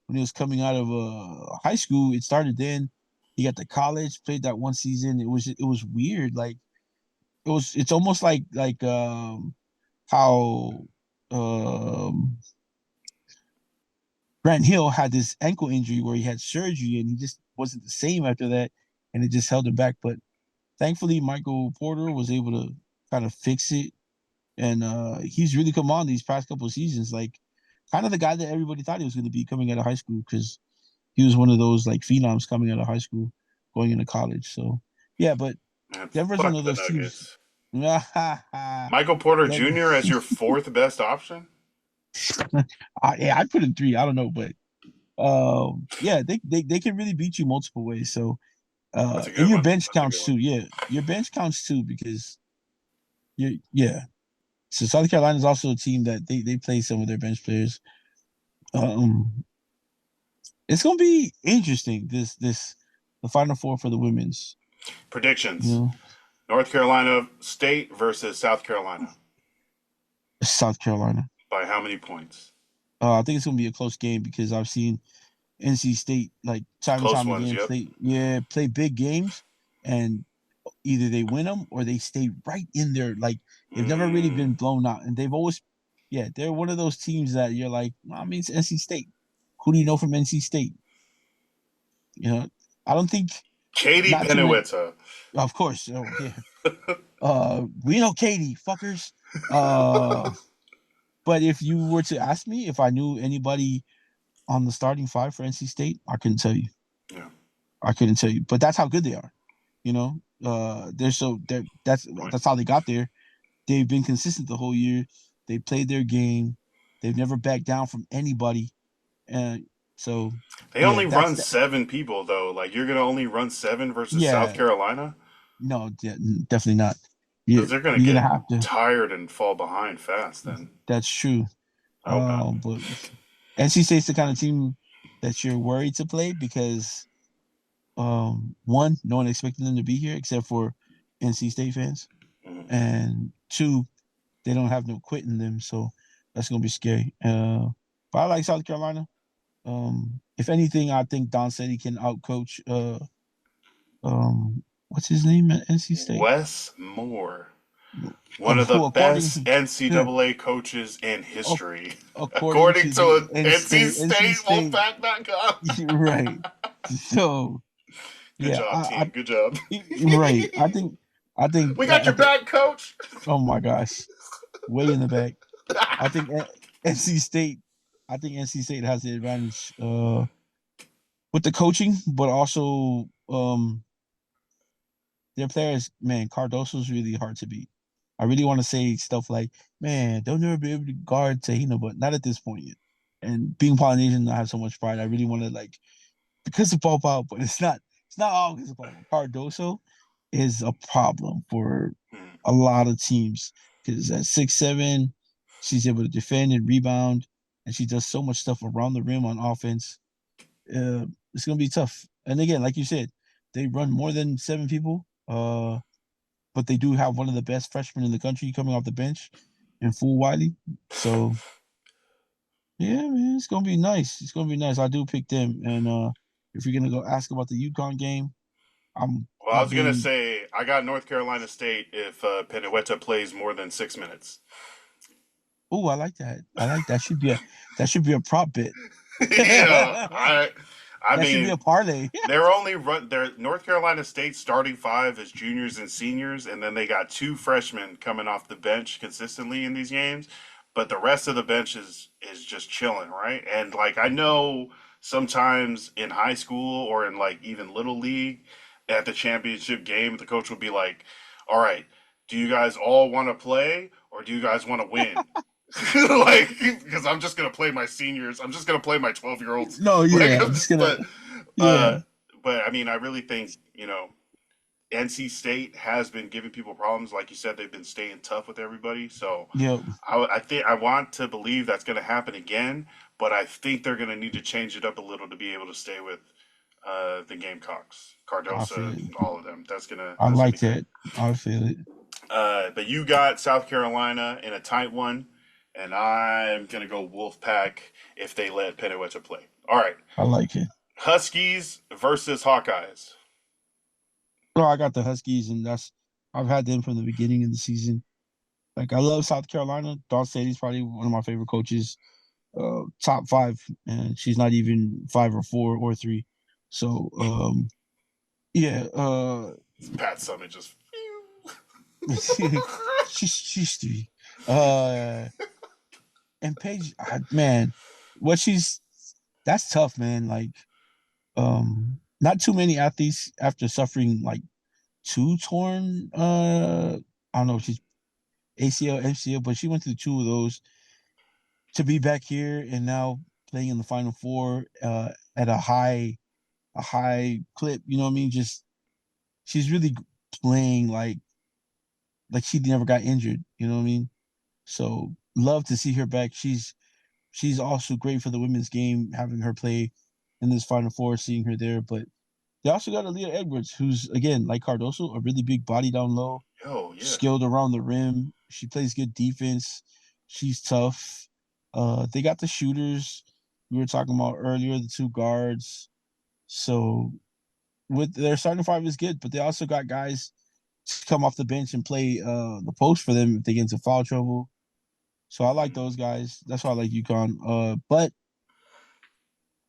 when he was coming out of high school, it started then. He got to college, played that one season. It was weird. Like it's almost like how Grant Hill had this ankle injury where he had surgery and he just wasn't the same after that, and it just held him back. But thankfully, Michael Porter was able to kind of fix it, and he's really come on these past couple of seasons, like kind of the guy that everybody thought he was going to be coming out of high school, because he was one of those like phenoms coming out of high school, going into college. So yeah, but Man, Denver's one fuck of the those teams. Nuggets. Yeah, Michael Porter Jr. as your fourth best option? I'd put in 3. I don't know, but yeah, they can really beat you multiple ways. So That's a and good your one. bench That's a good counts one. too. Yeah, your bench counts too, because yeah. So South Carolina is also a team that they play some of their bench players. Um, it's gonna be interesting. The Final Four for the women's. You Predictions. know, North Carolina State versus South Carolina. South Carolina. By how many points? I think it's gonna be a close game because I've seen NC State like time and Close time ones, again yep. play big games, and either they win them or they stay right in there. Like they've never really been blown out, and they've always, yeah, they're one of those teams that you're like, well, I mean, it's NC State. Who do you know from NC State? You know, I don't think Katie not too many. Benawitta. Of course, oh yeah. We know Katie, fuckers. Uh, but if you were to ask me if I knew anybody on the starting 5 for NC State, I couldn't tell you. Yeah. I couldn't tell you. But that's how good they are. You know, that's how they got there. They've been consistent the whole year. They played their game. They've never backed down from anybody. And so, They yeah, only that's run that. 7 people though. Like you're gonna only run 7 versus South Yeah, Carolina no, definitely not. because they're gonna You're get gonna have to. tired and fall behind fast. Then That's true. I hope not. But NC State's the kind of team that you're worried to play because one, no one expected them to be here except for NC State fans, Mhm. and 2, they don't have no quit in them, so that's gonna be scary. But I like South Carolina. If anything, I think Don said he can outcoach what's his name at NC State? Wes Moore, one of the Who best according NCAA coaches in history, according according to to the NC NC State State, Wolfpack.com. right. So Good yeah, job, team. Good job. right. I think We got your at the back, coach. oh my gosh, way in the back. I think NC State. I think NC State has the advantage with the coaching, but also their players. Man, Cardoso's really hard to beat. I really want to say stuff like, "Man, they'll never be able to guard Tahina," but not at this point yet. And being Polynesian, I have so much pride. I really want to like because of Paul Pau, but it's not. It's not all because of Paul Pau. Cardoso is a problem for a lot of teams because at 6'7", she's able to defend and rebound, and she does so much stuff around the rim on offense. It's gonna be tough. And again, like you said, they run more than 7 people. But they do have one of the best freshmen in the country coming off the bench in Fool Wiley. So yeah, man, it's gonna be nice. It's gonna be nice. I do pick them, and if you're gonna go ask about the UConn game, Well, I I've was gonna been. say I got North Carolina State if Pinueta plays more than 6 minutes. Oh, I like that. I like that. Should be a prop bit. Yeah, That I should be a mean, parlay. they're only run their North Carolina State starting five is juniors and seniors, and then they got two freshmen coming off the bench consistently in these games. But the rest of the bench is just chilling, right? And like I know sometimes in high school or in like even little league at the championship game, the coach will be like, "All right, do you guys all want to play or do you guys want to win?" Like, because I'm just gonna play my seniors. I'm just gonna play my 12-year-olds. No, Like, yeah, I'm just gonna. uh, Yeah, but I mean, I really think NC State has been giving people problems. Like you said, they've been staying tough with everybody. So yeah, I think I want to believe that's going to happen again. But I think they're going to need to change it up a little to be able to stay with the Gamecocks, I feel Cardosa, it. all of them. I That's gonna like be good. that. I feel it. But you got South Carolina in a tight one, and I'm gonna go Wolfpack if they let Penueta play. All right, I like it. Huskies versus Hawkeyes. So I got the Huskies, and I've had them from the beginning of the season. Like I love South Carolina. Dawn Staley's probably one of my favorite coaches. Top five, and she's not even 5 or 4 or 3. So yeah, Pat Summit just. she's 3. Uh, and Paige, man, what she's that's tough, man. Like not too many athletes after suffering like two torn. I don't know if she's ACL, MCL, but she went through two of those to be back here and now playing in the Final Four at a high clip. You know what I mean? Just she's really playing like she never got injured. You know what I mean? So love to see her back. She's also great for the women's game, having her play in this Final Four, seeing her there. But they also got Aaliyah Edwards, who's again like Cardoso, a really big body down low, Oh yeah. skilled around the rim. She plays good defense. She's tough. They got the shooters we were talking about earlier, the two guards. So with their starting five is good, but they also got guys to come off the bench and play the post for them if they get into foul trouble. So I like those guys. That's why I like UConn. But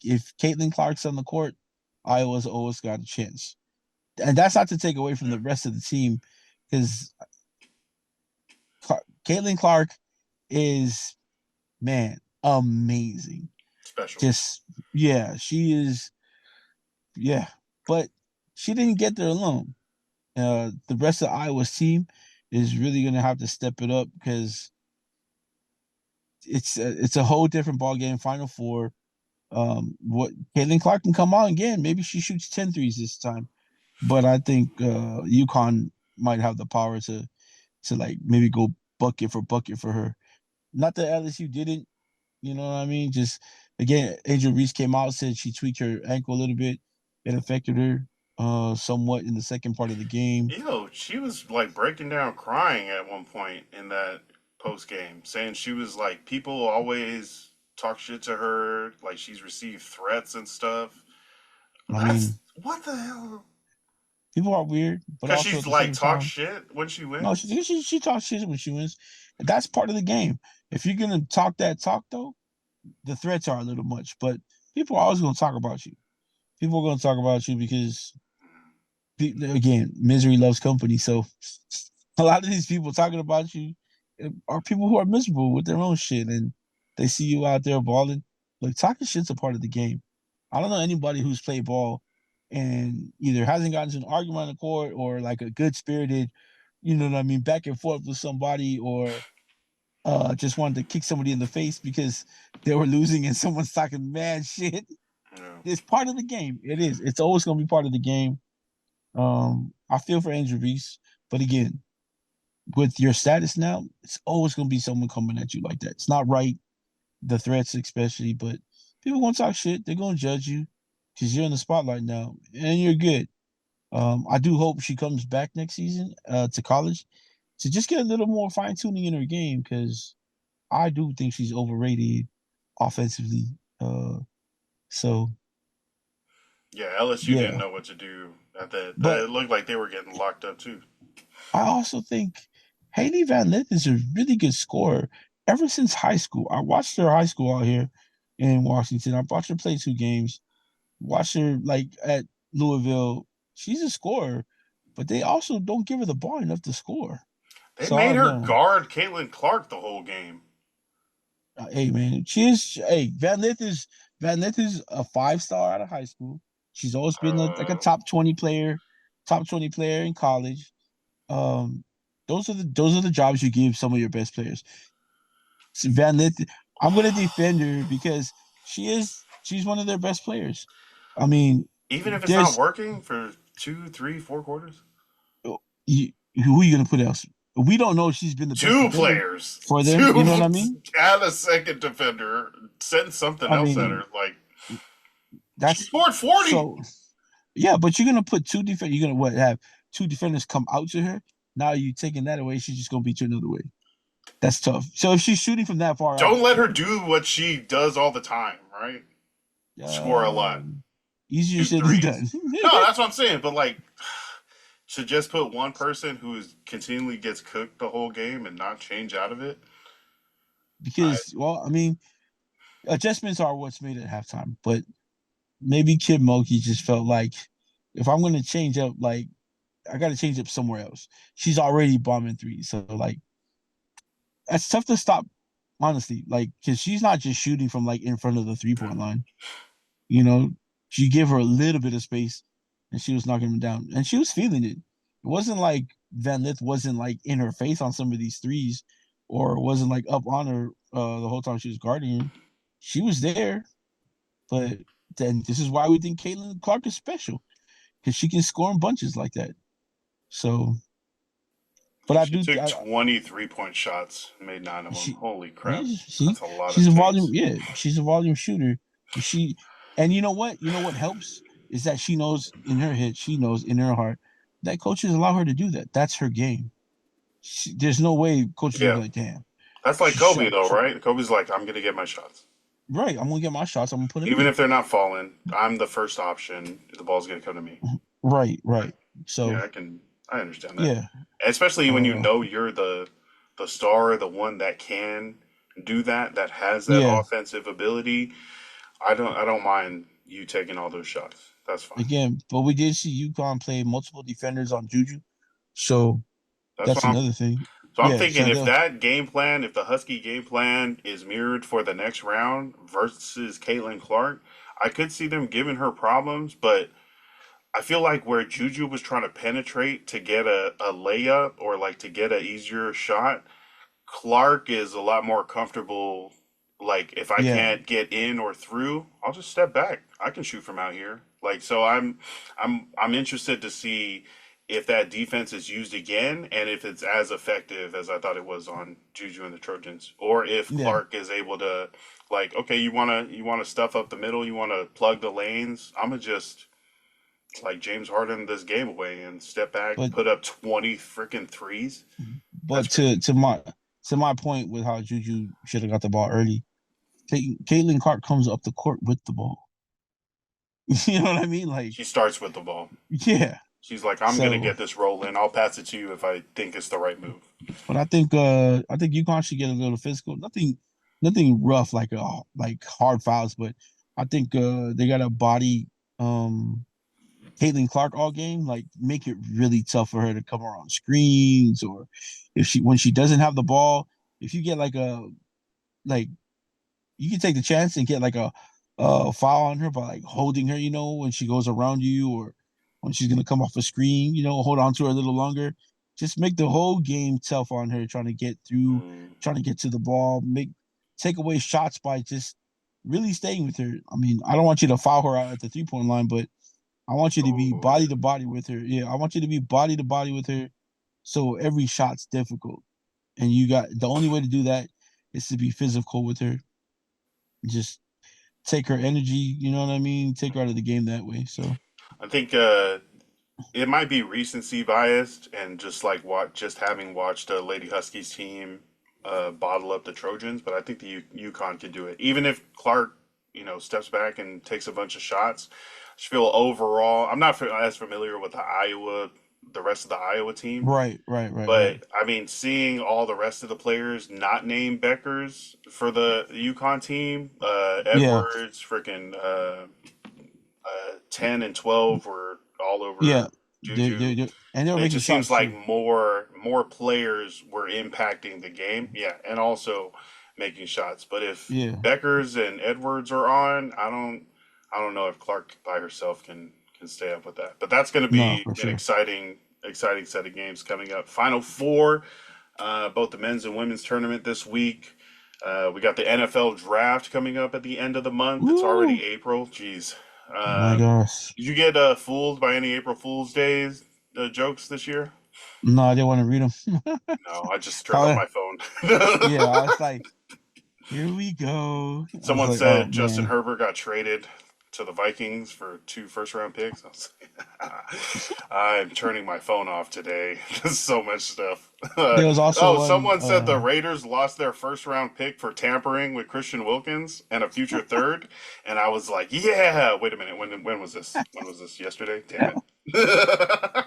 if Caitlin Clark's on the court, Iowa's always got a chance. And that's not to take away from the rest of the team, because Caitlin Clark is, man, amazing. Special. Just yeah, she is. Yeah, but she didn't get there alone. The rest of Iowa's team is really gonna have to step it up because it's a whole different ball game. Final Four. What Caitlin Clark can come on again. Maybe she shoots 10 threes this time, but I think UConn might have the power to like maybe go bucket for her. Not that LSU didn't, you know what I mean? Just again, Angel Reese came out, said she tweaked her ankle a little bit. It affected her somewhat in the second part of the game. She was like breaking down crying at one point in that post game, saying she was like people always talk shit to her, like she's received threats and stuff. I That's mean, what the hell? people are weird, but Because also she's at the like same talk time, shit when she no, wins. she talks shit when she wins. That's part of the game. If you're gonna talk that talk though, the threats are a little much, but people are always gonna talk about you. People are gonna talk about you because again, misery loves company. So a lot of these people talking about you are people who are miserable with their own shit, and they see you out there balling. Like talking shit's a part of the game. I don't know anybody who's played ball and either hasn't gotten into an argument on the court or like a good spirited, you know what I mean, back and forth with somebody, or just wanted to kick somebody in the face because they were losing and someone's talking mad shit. Yeah. It's part of the game. It is. It's always gonna be part of the game. I feel for Angel Reese, but again, with your status now, it's always gonna be someone coming at you like that. It's not right, the threats especially, but people gonna talk shit. They're gonna judge you because you're in the spotlight now, and you're good. I do hope she comes back next season to college to just get a little more fine tuning in her game because I do think she's overrated offensively. So Yeah, LSU didn't Yeah, know what to do at that. but It looked like they were getting locked up too. I also think Haley Van Lith is a really good scorer. Ever since high school, I watched her high school out here in Washington. I watched her play 2 games. Watched her like at Louisville. She's a scorer, but they also don't give her the ball enough to score. They So I made don't her know. guard Caitlin Clark the whole game. Hey man, she is. Hey, Van Lith is a 5-star out of high school. She's always been like a Uh, top 20 player in college. Um, those are the jobs you give some of your best players. So Van Lith, I'm gonna defend her because she's one of their best players. I mean, Even if it's not there's working for 2, 3, 4 quarters, who are you gonna put else? We don't know if she's been the best two defender players, for them. You two, know what I mean? add a second defender, send something I else at her. mean, Like she that's scored 40. so. Yeah, but you're gonna put two defend. You're gonna what have two defenders come out to her. Now you taking that away, she's just gonna beat you another way. That's tough. So if she's shooting from that far out, Don't let her do what she does all the time. Right? Score a lot, um, easier shoot said than threes. done. No, that's what I'm saying. But like, to just put one person who is continually gets cooked the whole game and not change out of it. I Because well, I mean, adjustments are what's made at halftime. But maybe Kid Moki just felt like if I'm gonna change up, like I gotta change up somewhere else. She's already bombing threes, so like that's tough to stop. Honestly, like because she's not just shooting from like in front of the 3 point line. You know, she gave her a little bit of space and she was knocking him down. And she was feeling it. It wasn't like Van Lith wasn't like in her face on some of these threes or wasn't like up on her the whole time she was guarding him. She was there, but then this is why we think Caitlin Clark is special because she can score in bunches like that. So, but mean, I she do, took 23 point shots, made 9 of them. she, Holy yeah, crap, she, that's a lot of she's a volume, threes. yeah, she's a volume shooter. She, and you know what? You know what helps is that she knows in her head, she knows in her heart that coaches allow her to do that. That's her game. There's no way coaches will be Yeah, like, damn, that's like she Kobe shot, though, right? Kobe's like, I'm gonna get my shots, right. I'm gonna get my shots. I'm gonna put them even in. if they're not falling. I'm the first option. The ball's gonna come to me. Right, Right. right. So Yeah, I understand that, yeah, especially when you uh, know you're the star, the one that can do that, that has that yeah. offensive ability. I don't mind you taking all those shots. That's fine. Again, but we did see UConn play multiple defenders on JuJu, so That's that's what I'm. another thing. So I'm Yeah, thinking so if they'll that game plan, if the Husky game plan is mirrored for the next round versus Caitlin Clark, I could see them giving her problems, but I feel like where Juju was trying to penetrate to get a layup or like to get a easier shot, Clark is a lot more comfortable. Like if I yeah. can't get in or through, I'll just step back. I can shoot from out here. Like so, I'm interested to see if that defense is used again and if it's as effective as I thought it was on Juju and the Trojans, or if Yeah, Clark is able to like, okay, you wanna stuff up the middle, you wanna plug the lanes. I'm gonna just like James Harden this game away and step back, but put up 20 freaking threes. That's but crazy. to my point with how Juju should have got the ball early, Caitlin Clark comes up the court with the ball. You know what I mean? Like, She starts with the ball. yeah. She's like, I'm gonna So, get this rolling. I'll pass it to you if I think it's the right move. but I think UConn should get a little physical. Nothing rough like hard fouls, but I think they got to body um Caitlin Clark all game, like make it really tough for her to come around screens or if she when she doesn't have the ball, if you get like you can take the chance and get like a foul on her by like holding her, when she goes around you or when she's gonna come off a screen, hold on to her a little longer. Just make the whole game tough on her, trying to get through, Mm. trying to get to the ball, take away shots by just really staying with her. I mean, I don't want you to foul her out at the 3 point line, but I want you to be Oh, body to body with her. Yeah, I want you to be body to body with her, so every shot's difficult. And you got the only way to do that is to be physical with her. Just take her energy, you know what I mean? Take her out of the game that way. So I think it might be recency biased and just like just having watched a Lady Huskies team bottle up the Trojans, but I think the UConn can do it. Even if Clark steps back and takes a bunch of shots. I just feel overall, I'm not as familiar with the rest of the Iowa team, Right. but I mean, seeing all the rest of the players not named Beckers for the UConn team, Yeah. Edwards, freaking 10 and 12 were all Yeah. over JuJu. And they were It making just seems shots like too. more players were impacting the game. Yeah, and also making shots. But if Yeah. Beckers and Edwards are on, I don't know if Clark by herself can stay up with that. But that's going to No, be for an sure. exciting set of games coming up. Final four, both the men's and women's tournament this week. We got the NFL draft coming up at the end of the month. It's Woo! already April. Jeez. My gosh. Did you get fooled by any April Fool's Days jokes this year? No, I didn't want to read them. No, I just turned off my Yeah, I phone. was like, here we go. I was Someone like, oh said Justin man. Herbert got traded to the Vikings for 2 first-round picks. I was like, I'm turning my phone off today. There's so much stuff. There was also Oh, one someone said the Raiders lost their first-round pick for tampering with Christian Wilkins and a future third, and I was like, yeah. Wait a minute. When was this? When was this? Yesterday? Damn it.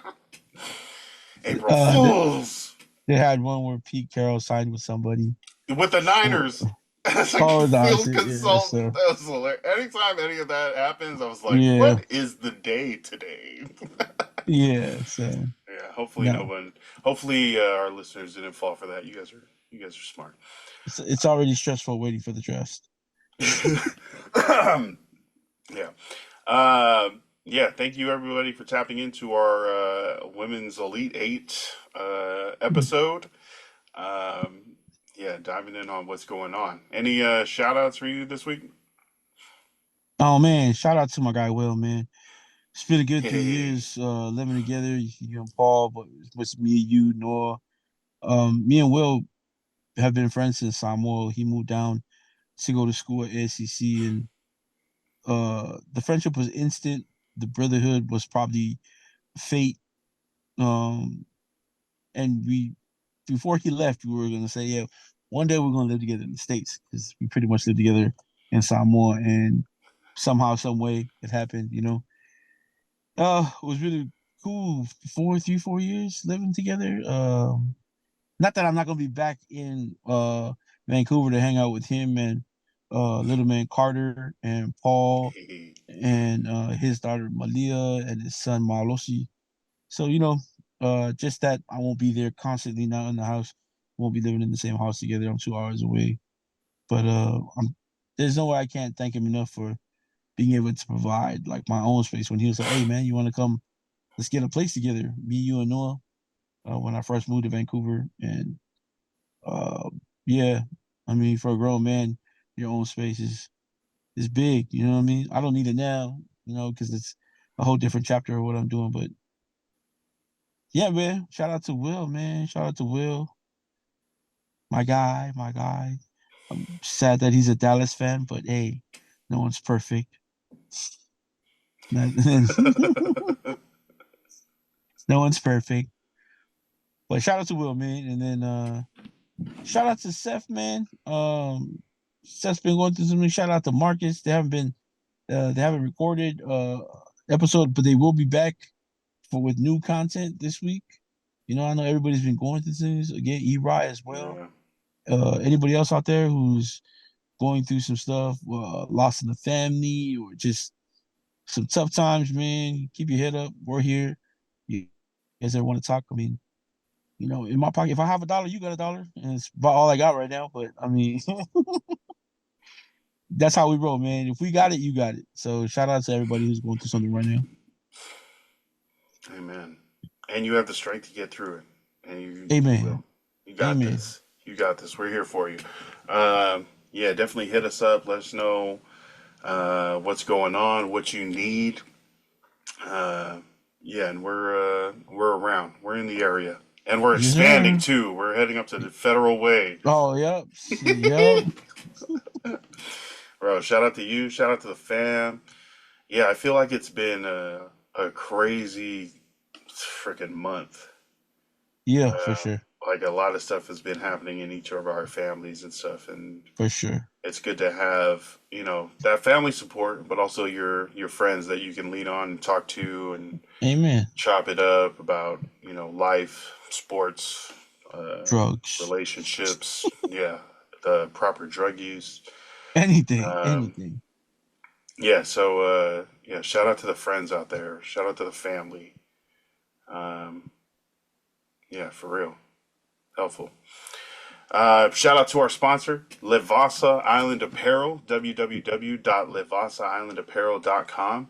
April they, Fools they had one where Pete Carroll signed with somebody. with the For, Niners as a oh, that's field it. Yeah, consultant. so That was hilarious. Anytime any of that happens, I was like, yeah, "What is the day today?" yeah. So Yeah, hopefully no no, one. Hopefully our listeners didn't fall for that. You guys are smart. it's already stressful waiting for the draft. Yeah. Yeah, thank you everybody for tapping into our Women's Elite Eight episode. Yeah, diving in on what's going on. Any shout outs for you this week? Oh man, shout out to my guy Will, man. It's been a good 3 Hey. years living together, you and Paul, but with me, you, Noah. Me and Will have been friends since Samuel. He moved down to go to school at ACC, and the friendship was instant. The brotherhood was probably fate. Um, and we before he left, we were gonna say, yeah, one day we're gonna live together in the States because we pretty much lived together in Samoa, and somehow, some way, it happened. It was really cool. 4 years living together. Not that I'm not gonna be back in Vancouver to hang out with him and little man Carter and Paul Hey. and his daughter Malia and his son Malosi. So just that I won't be there constantly now in the house. Won't be living in the same house together. I'm 2 hours away. But there's no way I can't thank him enough for being able to provide like my own space when he was like, hey man, you want to come, let's get a place together, me, you, and Noah, when I first moved to Vancouver. And uh, yeah, I mean, for a grown man, your own space is big. You know what I mean? I don't need it now, because it's a whole different chapter of what I'm doing. But yeah, man, shout out to Will, man. Shout out to Will, my guy. I'm sad that he's a Dallas fan, but hey, no one's perfect. no one's perfect. But shout out to Will, man. And then shout out to Seth, man. Seth's been going through something. Shout out to Marcus. They haven't recorded episode, but they will be back with new content this week. I know everybody's been going through things. Again, Eri as well. Yeah. Anybody else out there who's going through some stuff, loss in the family, or just some tough times, man, keep your head up. We're here. You guys ever want to talk? I mean, in my pocket, if I have $1, you got $1, and it's about all I got right now. But I mean, that's how we roll, man. If we got it, you got it. So shout out to everybody who's going through something right now. Amen. And you have the strength to get through it. And you will. Amen. You got Amen. this. You got this. We're here for you. Yeah, definitely hit us up. Let us know what's going on, what you need. Yeah, and we're around. We're in the area. And we're Yes, expanding sir. too. We're heading up to the Federal Way. Oh, yep. Yep. Bro, shout out to you. Shout out to the fam. Yeah, I feel like it's been a crazy freaking month. Yeah, for sure. like a lot of stuff has been happening in each of our families and stuff, and For sure. it's good to have, that family support, but also your friends that you can lean on and talk to and Amen. chop it up about, life, sports, Drugs. relationships, yeah, the proper drug use. Anything. Um, Anything. yeah, so yeah, shout out to the friends out there. Shout out to the family. Um, yeah, for real. Helpful. Shout out to our sponsor, Livasa Island Apparel, www.livasaislandapparel.com.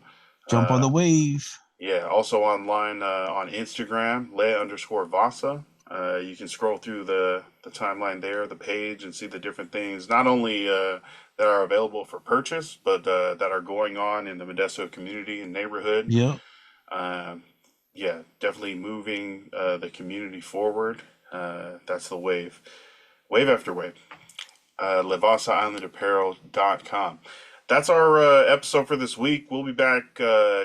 Jump on the wave. Yeah, also online on Instagram, Le_Vasa. You can scroll through the timeline there, the page, and see the different things, not only that are available for purchase, but that are going on in the Modesto community and neighborhood. Yep. Yeah, definitely moving the community forward. That's the wave. Wave after wave. LivasaIslandApparel.com. That's our episode for this week. We'll be back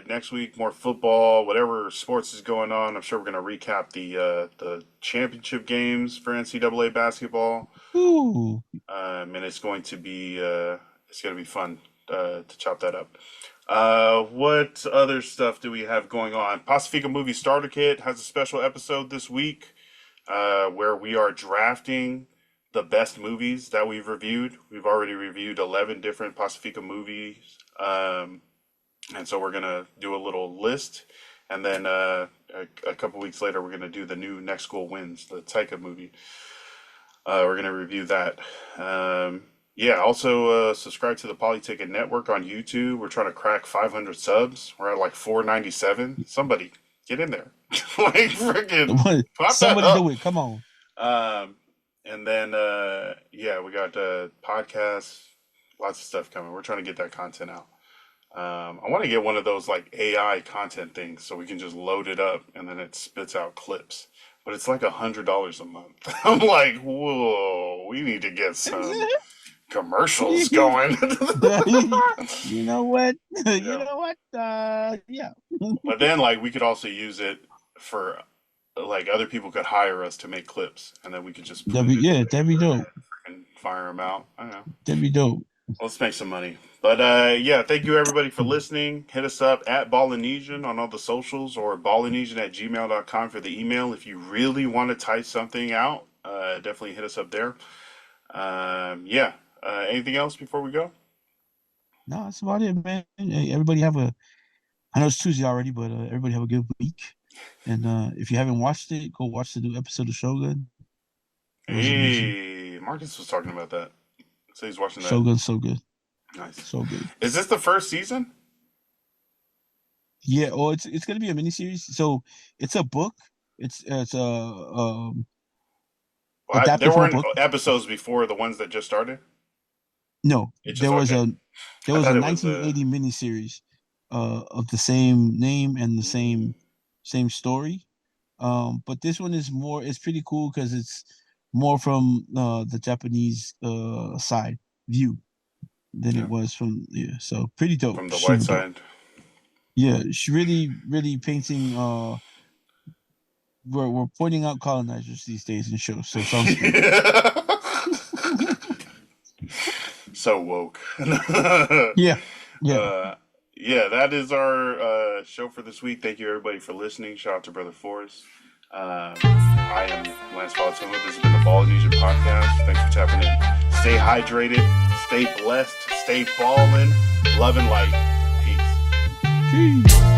next week. More football, whatever sports is going on. I'm sure we're going to recap the championship games for NCAA basketball. Ooh. And it's going to be fun to chop that up. What other stuff do we have going on? Pacifica Movie Starter Kit has a special episode this week where we are drafting the best movies that we've reviewed. We've already reviewed 11 different Pacifica movies. And so we're going to do a little list. And then a couple weeks later, we're going to do the new Next School Wins, the Taika movie. We're going to review that. Yeah, also subscribe to the Polyticket Network on YouTube. We're trying to crack 500 subs. We're at like 497. Somebody get in there. Like freaking pop somebody that up. Do it. Come on. And then yeah, we got podcasts, lots of stuff coming. We're trying to get that content out. I want to get one of those like AI content things so we can just load it up and then it spits out clips. But it's like $100 a month. I'm like, whoa, we need to get some commercials going. You know what? Yeah. You know what? Yeah. But then like we could also use it for like other people could hire us to make clips and then we could just that'd be dope. And fire them out. I don't know. That'd be dope. Let's make some money. But yeah, thank you everybody for listening. Hit us up at Ballinesian on all the socials or ballinesian@gmail.com for the email. If you really want to type something out, definitely hit us up there. Yeah. Anything else before we go? No, that's about it, man. Hey, everybody I know it's Tuesday already, but everybody have a good week. And if you haven't watched it, go watch the new episode of Shogun. Hey, Marcus was talking about that. So he's watching that. Shogun's so good. Nice. So good. Is this the first season? Yeah, well, it's gonna be a miniseries. So it's a book. It's Well, there weren't episodes before the ones that just started. No, there was a 1980 miniseries of the same name and the same story. But this one is more. It's pretty cool because it's more from the Japanese side view than it was from so pretty dope from the white side. Yeah, she really painting. We're pointing out colonizers these days in shows, so it sounds good. So woke. Yeah. Yeah, that is our show for this week. Thank you everybody for listening. Shout out to Brother Forrest. I am Lance Falatoma. This has been the Ballinesian Podcast. Thanks for tapping in. Stay hydrated, stay blessed, stay ballin', love and light. Peace.